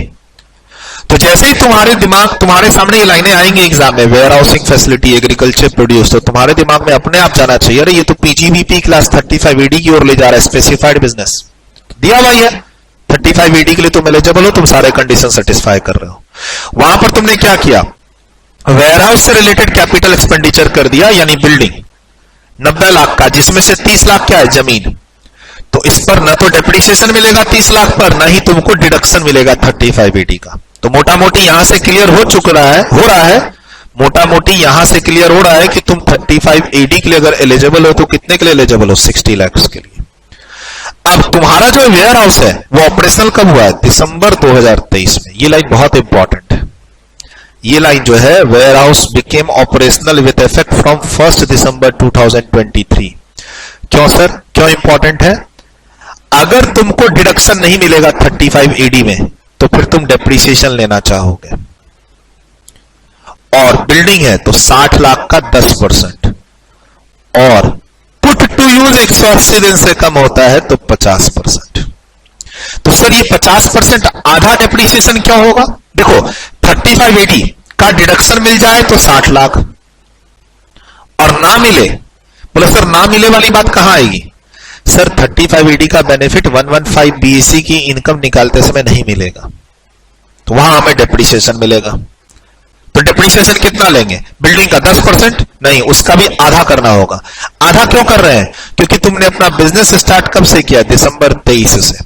तो जैसे ही तुम्हारे सामने ये लाइनें आएंगी एग्जाम में, warehousing facility agriculture produce, तो तुम्हारे दिमाग में अपने आप जाना चाहिए अरे ये तो पीजीबीपी क्लास 35AD की ओर ले जा रहा है, स्पेसिफाइड बिजनेस दिया हुआ है 35AD के लिए तुम एलिजिबल हो, तुम सारे कंडीशन सेटिस्फाई कर रहे हो। वहां पर तुमने क्या किया, वेयर हाउस से रिलेटेड कैपिटल एक्सपेंडिचर कर दिया, यानी बिल्डिंग 90 लाख का, जिसमें से 30 लाख क्या है जमीन, तो इस पर न तो डेप्रिसिएशन मिलेगा 30 लाख पर, ना ही तुमको डिडक्शन मिलेगा 35AD का। तो मोटा मोटी यहां से क्लियर हो रहा है मोटा मोटी यहां से क्लियर हो रहा है कि तुम 35AD के लिए अगर एलिजिबल हो तो कितने के लिए एलिजिबल हो, 60 लाख के लिए। अब तुम्हारा जो वेयर हाउस है वो ऑपरेशनल कब हुआ है, दिसंबर 2023 में। ये लाइन बहुत इंपॉर्टेंट है, ये लाइन जो है, warehouse became operational with effect from 1 दिसंबर 2023। क्यों सर, क्यों इंपॉर्टेंट है, अगर तुमको डिडक्शन नहीं मिलेगा 35AD में तो फिर तुम डेप्रिसिएशन लेना चाहोगे, और बिल्डिंग है तो 60 लाख का 10%, और पुट टू सपोज 180 दिन से कम होता है तो 50%। तो सर ये 50% आधा डेप्रिसिएशन क्या होगा? देखो 3580 का डिडक्शन मिल जाए तो 60 लाख, और ना मिले, बोले सर ना मिले वाली बात कहां आएगी? सर 3580 का बेनिफिट 115 बीएसी की इनकम निकालते समय नहीं मिलेगा, तो वहां हमें डेप्रिसिएशन मिलेगा। तो डेप्रिसिएशन कितना लेंगे? बिल्डिंग का 10%? नहीं, उसका भी आधा करना होगा। आधा क्यों कर रहे हैं? क्योंकि तुमने अपना बिजनेस स्टार्ट कब से किया? दिसंबर 23 से।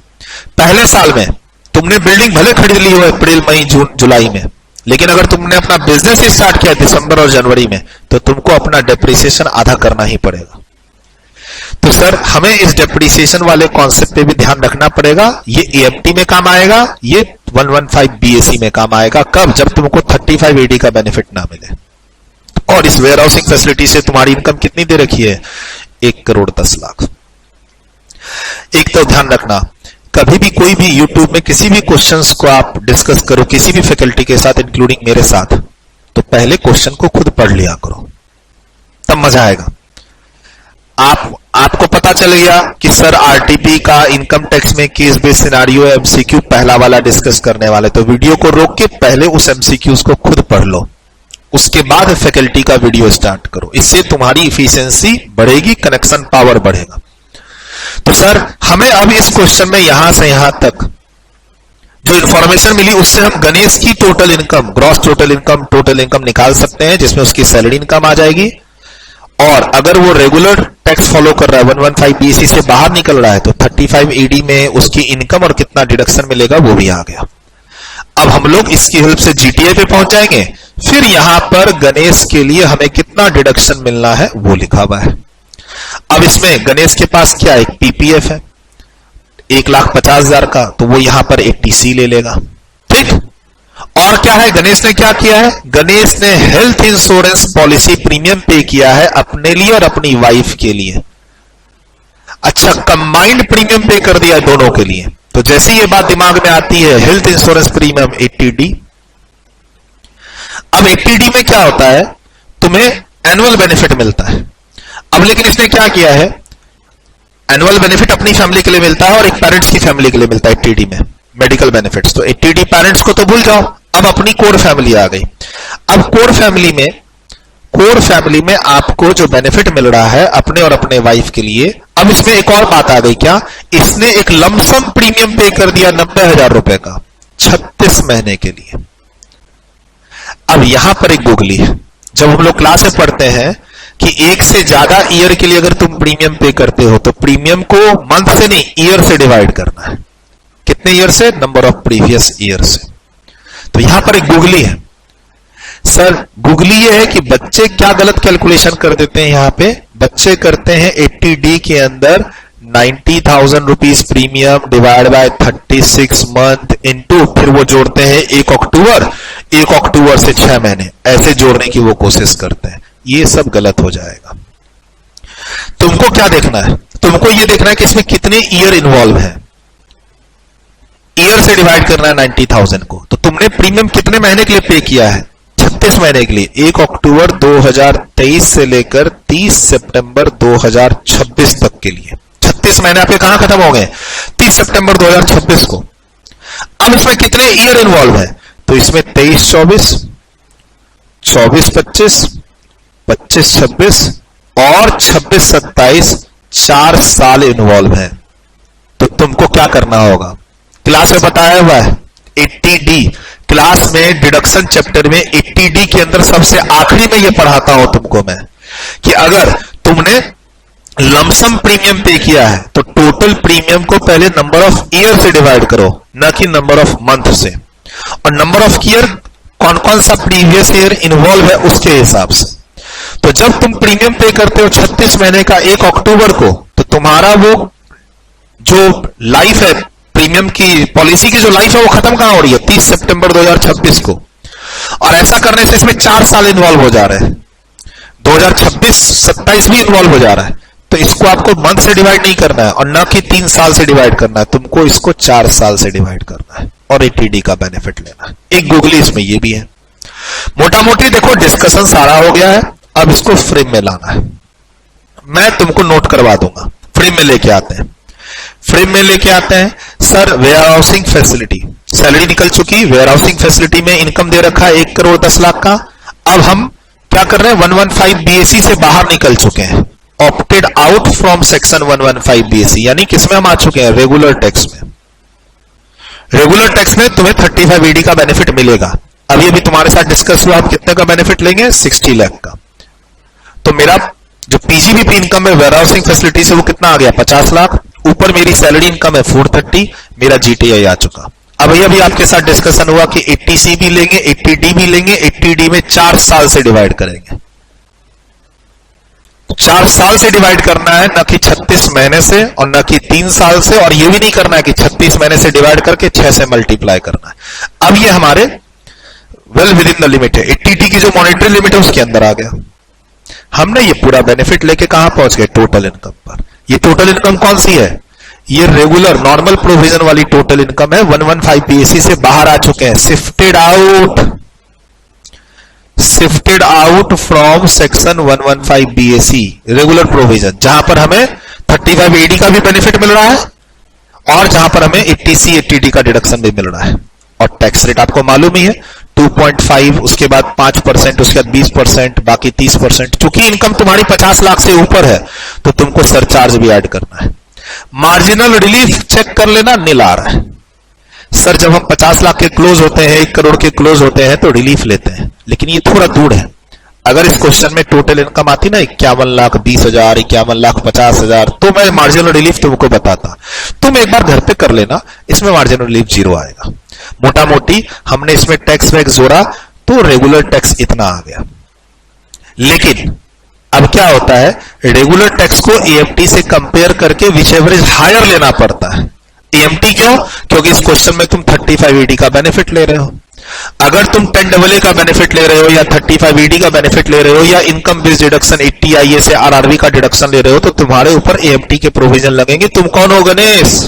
पहले साल में तुमने बिल्डिंग भले खरीद ली हो अप्रैल, मई, जून, जुलाई में, लेकिन अगर तुमने अपना बिजनेस स्टार्ट किया दिसंबर और जनवरी में, तो तुमको अपना डेप्रिसिएशन आधा करना ही पड़ेगा। तो सर हमें इस डेप्रिसिएशन वाले कॉन्सेप्ट पे भी ध्यान रखना पड़ेगा। ये एएमटी में काम आएगा, ये 115 बीएसी में काम आएगा। कब? जब तुमको 3580 का बेनिफिट ना मिले। और इस वेयर हाउसिंग फैसिलिटी से तुम्हारी इनकम कितनी दे रखी है? 1 करोड़ 10 लाख। एक तो ध्यान रखना, कभी भी कोई भी यूट्यूब में किसी भी क्वेश्चंस को आप डिस्कस करो किसी भी फैकल्टी के साथ, इंक्लूडिंग मेरे साथ, तो पहले क्वेश्चन को खुद पढ़ लिया करो, तब मजा आएगा। आपको पता चल गया कि सर आरटीपी का इनकम टैक्स में केस बेस्ड सिनेरियो एमसीक्यू पहला वाला डिस्कस करने वाले, तो वीडियो को रोक के पहले उस एमसीक्यूज को खुद पढ़ लो, उसके बाद फैकल्टी का वीडियो स्टार्ट करो। इससे तुम्हारी इफिशियंसी बढ़ेगी, कनेक्शन पावर बढ़ेगा। तो सर हमें अब इस क्वेश्चन में यहां से यहां तक जो इंफॉर्मेशन मिली उससे हम गणेश की total income, gross total income निकाल सकते हैं, जिसमें उसकी सैलरी इनकम आ जाएगी। और अगर वो रेगुलर टैक्स फॉलो कर रहा है, 115 बीएसी से बाहर निकल रहा है, तो 3580 में उसकी इनकम और कितना डिडक्शन मिलेगा वो भी आ गया। अब हम लोग इसकी हेल्प से जीटीए पे पहुंच जाएंगे। फिर यहां पर गणेश के लिए हमें कितना डिडक्शन मिलना है वो लिखा हुआ है। अब इसमें गणेश के पास क्या, एक पीपीएफ है 1,50,000 का, तो वो यहां पर 80C ले लेगा। ठीक। और क्या है, गणेश ने क्या किया है? गणेश ने हेल्थ इंश्योरेंस पॉलिसी प्रीमियम पे किया है अपने लिए और अपनी वाइफ के लिए। अच्छा, कंबाइंड प्रीमियम पे कर दिया दोनों के लिए। तो जैसे ये बात दिमाग में आती है, हेल्थ इंश्योरेंस प्रीमियम 80D। अब 80D में क्या होता है, तुम्हें एनुअल बेनिफिट मिलता है। अब लेकिन इसने क्या किया है, एनुअल बेनिफिट अपनी फैमिली के लिए मिलता है और एक पेरेंट्स की फैमिली के लिए मिलता है 80D में मेडिकल बेनिफिट्स। तो 80D पेरेंट्स को तो भूल जाओ, अब अपनी कोर फैमिली आ गई। अब कोर फैमिली में आपको जो बेनिफिट मिल रहा है अपने और अपने वाइफ के लिए, अब इसमें एक और बात आ गई। क्या? इसने एक लमसम प्रीमियम पे कर दिया 90,000 रुपए का 36 महीने के लिए। अब यहां पर एक गुगली है, जब हम लोग क्लास में पढ़ते हैं कि एक से ज्यादा ईयर के लिए अगर तुम प्रीमियम पे करते हो तो प्रीमियम को मंथ से नहीं ईयर से डिवाइड करना है। कितने ईयर से? नंबर ऑफ प्रीवियस ईयर से। तो यहां पर एक गुगली है। सर गुगली ये है कि बच्चे क्या गलत कैलकुलेशन कर देते हैं। यहां पे बच्चे करते हैं 80D के अंदर 90,000 rupees premium divide by 36 month into, फिर वो जोड़ते हैं 1 अक्टूबर से 6 महीने, ऐसे जोड़ने की वो कोशिश करते हैं। ये सब गलत हो जाएगा। तुमको क्या देखना है? तुमको ये देखना है कि इसमें कितने ईयर इन्वॉल्व है। ईयर से डिवाइड करना है 90,000 को। तो तुमने प्रीमियम कितने महीने के लिए पे किया है? 36 महीने के लिए। 1 अक्टूबर 2023 से लेकर 30 सितंबर 2026 तक के लिए 36 महीने आपके कहां खत्म हो गए? 30 सितंबर 2026 को। अब इसमें कितने ईयर इन्वॉल्व है? तो इसमें 23-24, 24-25, 25-26 और 26-27 4 साल इन्वॉल्व है। तो तुमको क्या करना होगा? क्लास में बताया हुआ है 80D, क्लास में डिडक्शन चैप्टर में 80D के अंदर सबसे आखिरी में यह पढ़ाता हूं तुमको मैं कि अगर तुमने लमसम प्रीमियम पे किया है तो टोटल प्रीमियम को पहले नंबर ऑफ ईयर से डिवाइड करो, ना कि नंबर ऑफ मंथ से। और नंबर ऑफ ईयर कौन कौन सा प्रीवियस ईयर इन्वॉल्व है उसके हिसाब से। तो जब तुम प्रीमियम पे करते हो 36 महीने का 1 अक्टूबर को, तो तुम्हारा वो जो लाइफ है प्रीमियम की पॉलिसी की जो लाइफ है वो खत्म कहां हो रही है? 30 सितंबर 2026 को। और ऐसा करने से इसमें 4 साल इन्वॉल्व हो जा रहे हैं, 2026-27 भी इन्वॉल्व हो जा रहा है। तो इसको आपको मंथ से डिवाइड नहीं करना है और ना कि 3 साल से डिवाइड करना है, तुमको इसको 4 साल से डिवाइड करना है और 80D का बेनिफिट लेना है। एक गूगली इसमें ये भी है। मोटा मोटी देखो डिस्कशन सारा हो गया है, अब इसको फ्रेम में लाना है। मैं तुमको नोट करवा दूंगा। फ्रेम में लेके आते हैं। फ्रेम में लेके आते हैं, sir warehousing facility, salary निकल चुकी, वेयर हाउसिंग फैसिलिटी में इनकम दे रखा है 1 करोड़ 10 लाख का। अब हम क्या कर रहे हैं, 115 बीएसी से बाहर निकल चुके हैं, opted out from section 115 BAC, यानी किसमें हम आ चुके हैं, रेगुलर टैक्स में। रेगुलर टैक्स में तुम्हें 35 ईडी का बेनिफिट मिलेगा। अभी अभी तुम्हारे साथ डिस्कस हुआ, आप कितने का बेनिफिट लेंगे, 60 लाख का। तो मेरा जो पीजीबीपी इनकम है वेयर हाउसिंग फैसिलिटी से वो कितना आ गया, 50 लाख। ऊपर मेरी सैलरी इनकम है 430, मेरा जीटीआई आ चुका। अब अभी आपके साथ डिस्कशन हुआ कि 80C भी लेंगे, 80D भी लेंगे, 80D में 4 साल से डिवाइड करेंगे। 4 साल से डिवाइड करना है, न कि 36 महीने से और न कि 3 साल से, और ये भी नहीं करना है कि 36 महीने से डिवाइड करके 6 से मल्टीप्लाई करना है। अब ये हमारे well with in the limit है, 80D की जो मॉनेटरी लिमिट है उसके अंदर आ गया। हमने ये पूरा बेनिफिट लेके कहां पहुंच गए, टोटल इनकम पर। ये टोटल इनकम कौन सी है, ये रेगुलर नॉर्मल प्रोविजन वाली टोटल इनकम है। 115 बीएसी से बाहर आ चुके हैं, shifted out from section 115 BAC regular provision, जहां पर हमें 35 एडी का भी बेनिफिट मिल रहा है और जहां पर हमें 80C 80D का डिडक्शन भी मिल रहा है। और टैक्स रेट आपको मालूम ही है 2.5, उसके बाद 5%, उसके बाद 20%, बाकी 30%। चूंकि इनकम तुम्हारी 50 लाख से ऊपर है तो तुमको सरचार्ज भी ऐड करना है। मार्जिनल रिलीफ चेक कर लेना, नील आ रहा है। सर जब हम 50 लाख के क्लोज होते हैं, 1 करोड़ के क्लोज होते हैं तो रिलीफ लेते हैं, लेकिन ये थोड़ा दूर है। अगर इस क्वेश्चन में टोटल इनकम आती ना 51 लाख 20,000, 51 लाख 50,000, तो मैं मार्जिनल रिलीफ तुमको बताता। तुम एक बार घर पे कर लेना, इसमें मार्जिनल रिलीफ 0 आएगा। मोटा मोटी हमने इसमें टैक्स वैक्स जोड़ा तो रेगुलर टैक्स इतना आ गया। लेकिन अब क्या होता है, रेगुलर टैक्स को एएमटी से कंपेयर करके विच एवरेज हायर लेना पड़ता है। एएमटी क्यों, क्योंकि इस क्वेश्चन में तुम 35 ईडी का बेनिफिट ले रहे हो। अगर तुम 10AA का बेनिफिट ले रहे हो या 35 ईडी का बेनिफिट ले रहे हो या इनकम बेस्ड डिडक्शन 80 आईए से आरआरबी का डिडक्शन ले रहे हो तो तुम्हारे ऊपर एएमटी के प्रोविजन लगेंगे। तुम कौन हो गणेश,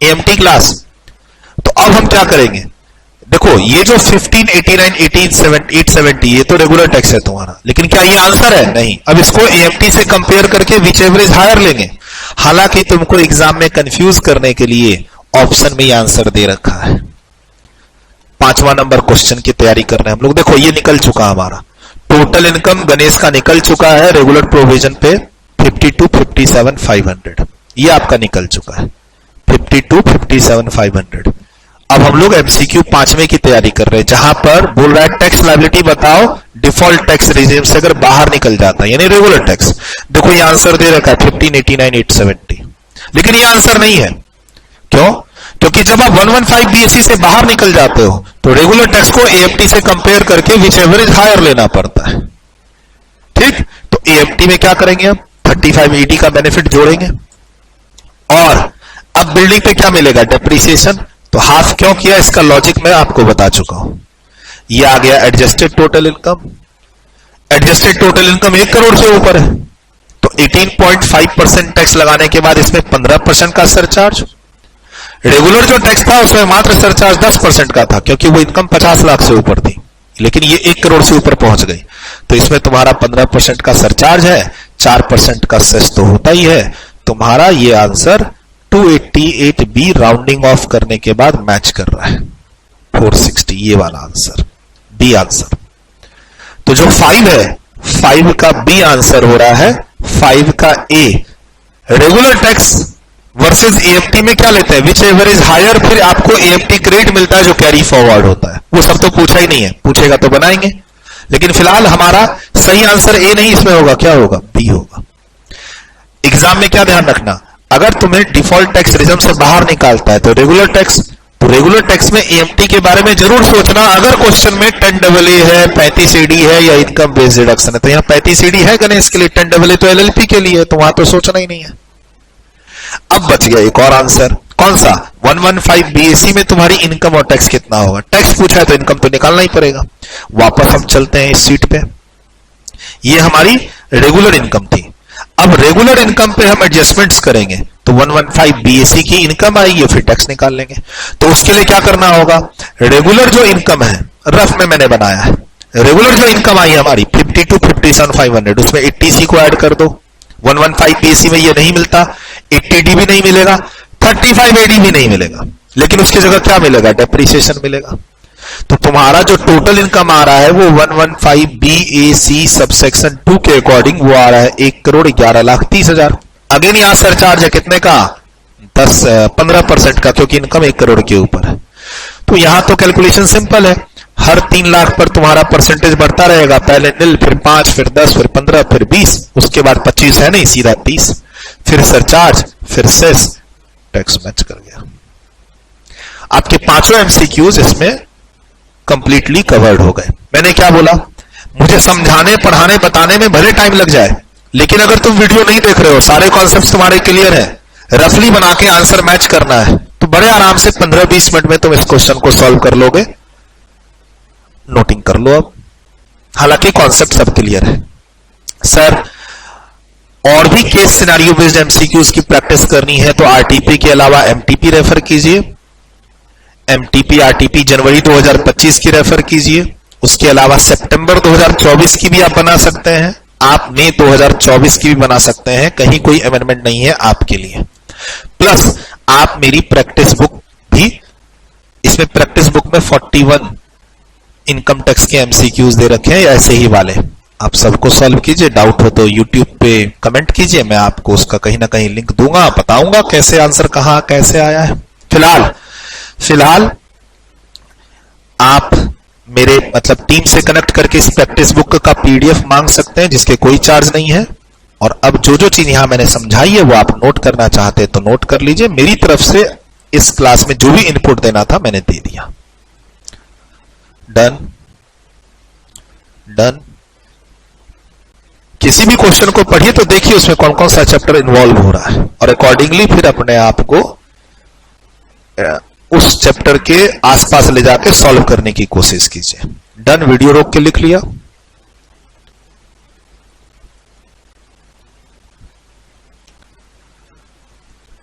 एएमटी क्लास। तो अब हम क्या करेंगे, देखो ये जो 1589 870 ये तो रेगुलर टैक्स है तुम्हारा, लेकिन क्या ये आंसर है, नहीं। अब इसको एएमटी से कंपेयर करके विच एवरेज हायर लेंगे। हालांकि तुमको एग्जाम में कंफ्यूज करने के लिए ऑप्शन में आंसर दे रखा है। 5वां नंबर क्वेश्चन की तैयारी कर रहे हैं हम लोग। देखो ये निकल चुका हमारा टोटल इनकम गणेश का निकल चुका है रेगुलर प्रोविजन पे 52 57 500, ये आपका निकल चुका है 52 57 500। अब हम लोग एमसीक्यू 5वें की तैयारी कर रहे हैं, जहां पर बोल रहा है टैक्स लायबिलिटी बताओ डिफॉल्ट टैक्स रेजिम से अगर बाहर निकल जाता है, यानी रेगुलर टैक्स। देखो ये आंसर दे रखा है 1589 870, लेकिन ये आंसर नहीं है। क्यों, क्योंकि जब आप 115 बीएससी से बाहर निकल जाते हो तो रेगुलर टैक्स को एएमटी से कंपेयर करके विच एवरेज हायर लेना पड़ता है। ठीक, तो एएमटी में क्या करेंगे, हम 35 ईडी का बेनिफिट जोड़ेंगे और अब बिल्डिंग पे क्या मिलेगा, डेप्रिसिएशन। तो हाफ क्यों किया, इसका लॉजिक मैं आपको बता चुका हूं। ये आ गया adjusted total income. Adjusted total income 1 crore से ऊपर है तो 18.5% टैक्स लगाने के बाद इसमें 15% का सरचार्ज। रेगुलर जो टैक्स था उसमें मात्र सरचार्ज 10% का था, क्योंकि वो इनकम 50 लाख से ऊपर थी, लेकिन ये 1 करोड़ से ऊपर पहुंच गई तो इसमें तुम्हारा 15% का सरचार्ज है, 4% का सेस तो होता ही है। तुम्हारा ये आंसर 288B राउंडिंग ऑफ करने के बाद मैच कर रहा है 460, ये वाला आंसर बी आंसर। तो जो 5 है 5 का बी आंसर हो रहा है, 5 का ए। रेगुलर टैक्स वर्सेस एएमटी में क्या लेते हैं, विच एवरेज हायर, फिर आपको एएमटी क्रेडिट मिलता है जो कैरी फॉरवर्ड होता है। वो सब तो पूछा ही नहीं है, पूछेगा तो बनाएंगे, लेकिन फिलहाल हमारा सही आंसर ए नहीं, इसमें होगा क्या होगा, बी होगा। एग्जाम में क्या ध्यान रखना, अगर तुम्हें डिफॉल्ट टैक्स रिजम से बाहर निकालता है तो रेगुलर टैक्स में एएमटी के बारे में जरूर सोचना। अगर क्वेश्चन में 10AA है, 35 ईडी है या इनकम बेस्ड डिडक्शन है, तो यहां 35 ईडी है गणेश के लिए, 10AA तो एलएलपी के लिए, तो वहां तो सोचना ही नहीं है। अब बच गया एक और आंसर, कौन सा, 115 बीएससी में तुम्हारी इनकम और टैक्स कितना होगा। टैक्स पूछा है तो इनकम तो निकालना ही पड़ेगा। वापस हम चलते हैं इस सीट पे, ये हमारी रेगुलर इनकम थी। अब रेगुलर इनकम पे हम एडजस्टमेंट्स करेंगे तो 115 बीएससी की इनकम आएगी, फिर टैक्स निकाल लेंगे। तो उसके लिए क्या करना होगा, रेगुलर जो इनकम है, रफ में मैंने बनाया है, रेगुलर जो इनकम आई हमारी 52 57 500, उसमें 80C को ऐड कर दो, 115 बीएससी में ये नहीं मिलता, 80D भी नहीं मिलेगा, 35AD भी नहीं मिलेगा, लेकिन उसकी जगह क्या मिलेगा? डेप्रिसिएशन मिलेगा। तो तुम्हारा जो टोटल इनकम आ रहा है वो 115 BAC सबसेक्शन 2 के अकॉर्डिंग वो आ रहा है 1,11,30,000। अगेन यहां सरचार्ज है कितने का? 15% का, क्योंकि इनकम 1 करोड़ के ऊपर है। तो यहां तो कैलकुलेशन सिंपल है, हर 3 लाख पर तुम्हारा परसेंटेज बढ़ता रहेगा, पहले निल, फिर 5, फिर 10, फिर 15, फिर 20, उसके बाद 25 है नहीं, सीधा 30, फिर सरचार्ज, फिर सेस, टैक्स मैच कर गया। आपके पांचों एमसीक्यूज इसमें कंप्लीटली कवर्ड हो गए। मैंने क्या बोला? मुझे समझाने, पढ़ाने, बताने में भले टाइम लग जाए, लेकिन अगर तुम वीडियो नहीं देख रहे हो, सारे कॉन्सेप्ट्स तुम्हारे क्लियर है, रफली बना के आंसर मैच करना है, तो बड़े आराम से 15-20 मिनट में तुम इस क्वेश्चन को सॉल्व कर लोगे। नोटिंग कर लो अब, हालांकि कॉन्सेप्ट सब क्लियर है। सर और भी केस सिनेरियो बेस्ड एमसीक्यूज की प्रैक्टिस करनी है तो आरटीपी के अलावा एमटीपी रेफर कीजिए, एमटीपी आरटीपी जनवरी 2025 की रेफर कीजिए, उसके अलावा सितंबर 2024 की भी आप बना सकते हैं, आप मई 2024 की भी बना सकते हैं, कहीं कोई अमेंडमेंट नहीं है आपके लिए। प्लस आप मेरी प्रैक्टिस बुक भी, इसमें प्रैक्टिस बुक में 41 इनकम टैक्स के एमसीक्यूज दे रखे हैं ऐसे ही वाले, आप सबको सॉल्व कीजिए। डाउट हो तो यूट्यूब पे कमेंट कीजिए, मैं आपको उसका कहीं ना कहीं लिंक दूंगा, बताऊंगा कैसे आंसर कहां कैसे आया है। फिलहाल आप मेरे मतलब टीम से कनेक्ट करके इस प्रैक्टिस बुक का पीडीएफ मांग सकते हैं, जिसके कोई चार्ज नहीं है। और अब जो जो चीज यहां मैंने समझाई है वो आप नोट करना चाहते हैं तो नोट कर लीजिए। मेरी तरफ से इस क्लास में जो भी इनपुट देना था मैंने दे दिया। Done done. किसी भी क्वेश्चन को पढ़िए तो देखिए उसमें कौन कौन सा चैप्टर इन्वॉल्व हो रहा है, और अकॉर्डिंगली फिर अपने आप को उस चैप्टर के आसपास ले जाके सॉल्व करने की कोशिश कीजिए। डन। वीडियो रोक के लिख लिया।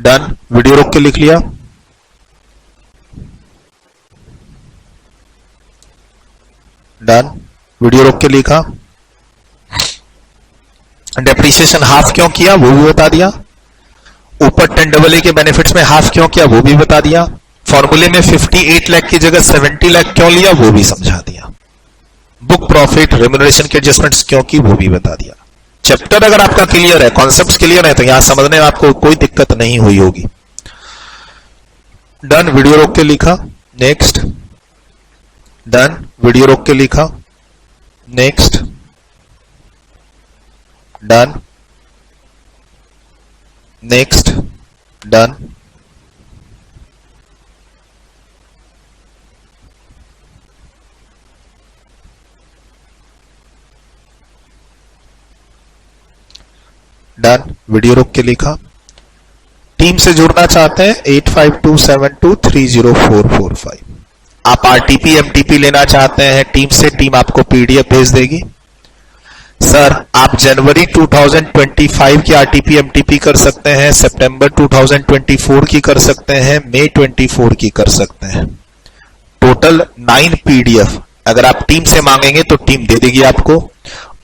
डन। वीडियो रोक के लिख लिया। डन। वीडियो रोक के लिखा। डेप्रिसिएशन हाफ क्यों किया वो भी बता दिया। ऊपर 10AA के बेनिफिट्स में हाफ क्यों किया वो भी बता दिया। फॉर्मूले में 58 लाख की जगह 70 लाख क्यों लिया वो भी समझा दिया। बुक प्रॉफिट रेम्युनरेशन के एडजस्टमेंट्स क्यों की वो भी बता दिया। चैप्टर अगर आपका क्लियर है, कॉन्सेप्ट्स क्लियर है, तो यहां समझने में आपको कोई दिक्कत नहीं हुई होगी। डन। वीडियो रोक के लिखा। नेक्स्ट। डन। वीडियो रोक के लिखा। Next. Done. Next. Done. Done. Video रोक के लिखा। टीम से जुड़ना चाहते हैं 8527230445। आप आरटीपी एमटीपी लेना चाहते हैं टीम से, टीम आपको पीडीएफ भेज देगी। सर आप जनवरी 2025 की आरटीपी एमटीपी कर सकते हैं, सितंबर 2024 की कर सकते हैं, मई 24 की कर सकते हैं। टोटल 9 पीडीएफ अगर आप टीम से मांगेंगे तो टीम दे देगी आपको।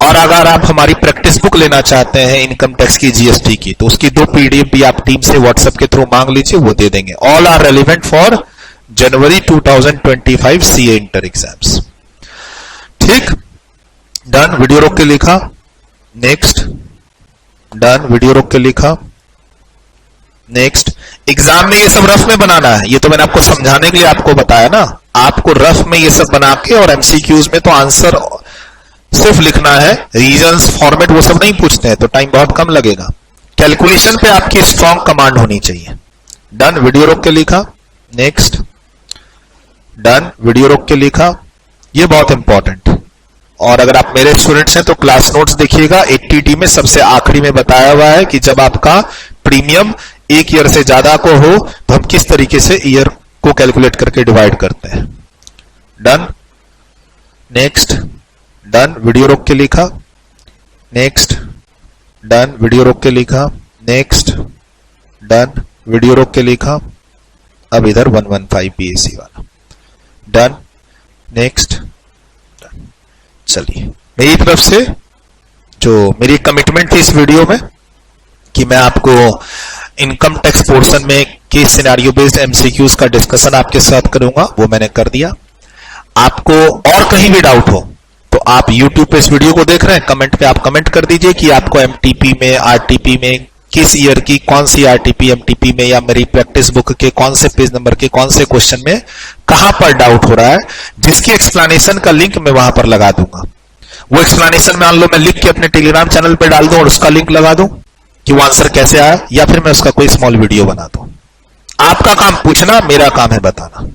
और अगर आप हमारी प्रैक्टिस बुक लेना चाहते हैं इनकम टैक्स की, जीएसटी की, तो उसकी 2 पीडीएफ भी आप टीम से व्हाट्सएप के थ्रू मांग लीजिए, वो दे देंगे। All are relevant for January 2025 CA inter exams. ठीक। डन। वीडियो रोक के लिखा। नेक्स्ट। डन। वीडियो रोक के लिखा। नेक्स्ट। एग्जाम में ये सब रफ में बनाना है, ये तो मैंने आपको समझाने के लिए आपको बताया ना। आपको रफ में ये सब बना के, और एमसीक्यूज में तो आंसर सिर्फ लिखना है, रीजंस फॉर्मेट वो सब नहीं पूछते हैं, तो टाइम बहुत कम लगेगा। कैलकुलेशन पे आपकी स्ट्रॉन्ग कमांड होनी चाहिए। डन। वीडियो रोक के लिखा। नेक्स्ट। डन। वीडियो रोक के लिखा। ये बहुत इंपॉर्टेंट। और अगर आप मेरे स्टूडेंट्स हैं तो क्लास नोट्स देखिएगा, 80D में सबसे आखिरी में बताया हुआ है कि जब आपका प्रीमियम 1 ईयर से ज्यादा को हो तो हम किस तरीके से ईयर को कैलकुलेट करके डिवाइड करते हैं। डन। नेक्स्ट। डन। वीडियो रोक के लिखा। नेक्स्ट। डन। वीडियो रोक के लिखा। नेक्स्ट। डन। वीडियो रोक के लिखा। अब इधर 115 बीएससी वाला। डन। नेक्स्ट। चलिए, मेरी तरफ से जो मेरी कमिटमेंट थी इस वीडियो में कि मैं आपको इनकम टैक्स पोर्शन में केस सिनेरियो बेस्ड एमसीक्यूज का डिस्कशन आपके साथ करूंगा, वो मैंने कर दिया। आपको और कहीं भी डाउट हो तो आप YouTube पे इस वीडियो को देख रहे हैं, कमेंट पे आप कमेंट कर दीजिए कि आपको एमटीपी में, आरटीपी में, किस ईयर की कौन सी आरटीपी एमटीपी में, या मेरी प्रैक्टिस बुक के कौन से पेज नंबर के कौन से क्वेश्चन में कहां पर डाउट हो रहा है, जिसकी एक्सप्लेनेशन का लिंक मैं वहां पर लगा दूंगा। वो एक्सप्लेनेशन मान लो मैं लिख के अपने टेलीग्राम चैनल पे डाल दूं और उसका लिंक लगा दूं कि वो आंसर कैसे आया, या फिर मैं उसका कोई स्मॉल वीडियो बना दूं। आपका काम पूछना, मेरा काम है बताना।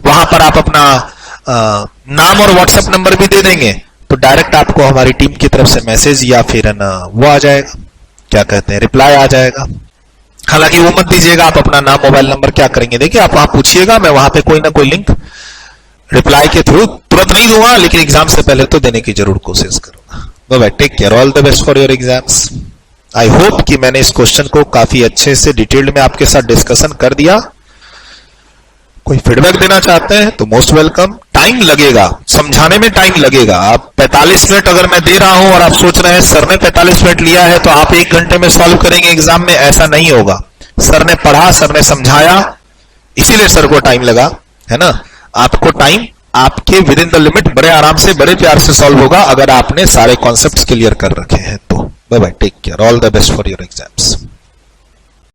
वहां पर आप अपना नाम और व्हाट्सएप नंबर भी दे देंगे तो डायरेक्ट आपको हमारी टीम की तरफ से मैसेज या फिर वो आ जाएगा, क्या कहते हैं, रिप्लाई आ जाएगा। हालांकि वो मत दीजिएगा, आप अपना नाम मोबाइल नंबर क्या करेंगे, देखिए आप वहां पूछिएगा, मैं वहां पे कोई ना कोई लिंक रिप्लाई के थ्रू तुरंत नहीं दूंगा, लेकिन एग्जाम से पहले तो देने की जरूर कोशिश करूंगा। Bye, take care, all the best for your exams. I hope कि मैंने इस क्वेश्चन को काफी अच्छे से डिटेल्ड में आपके साथ डिस्कशन कर दिया। कोई फीडबैक देना चाहते हैं तो मोस्ट वेलकम। टाइम लगेगा, समझाने में टाइम लगेगा। आप 45 मिनट अगर मैं दे रहा हूं और आप सोच रहे हैं सर ने 45 मिनट लिया है तो आप 1 घंटे में सॉल्व करेंगे एग्जाम में, ऐसा नहीं होगा। सर ने पढ़ा, सर ने समझाया, इसीलिए सर को टाइम लगा, है ना। आपको टाइम आपके विद इन द लिमिट बड़े आराम से, बड़े प्यार से सॉल्व होगा अगर आपने सारे कॉन्सेप्ट्स क्लियर कर रखे हैं तो। Bye bye, take care, all the best for your exams.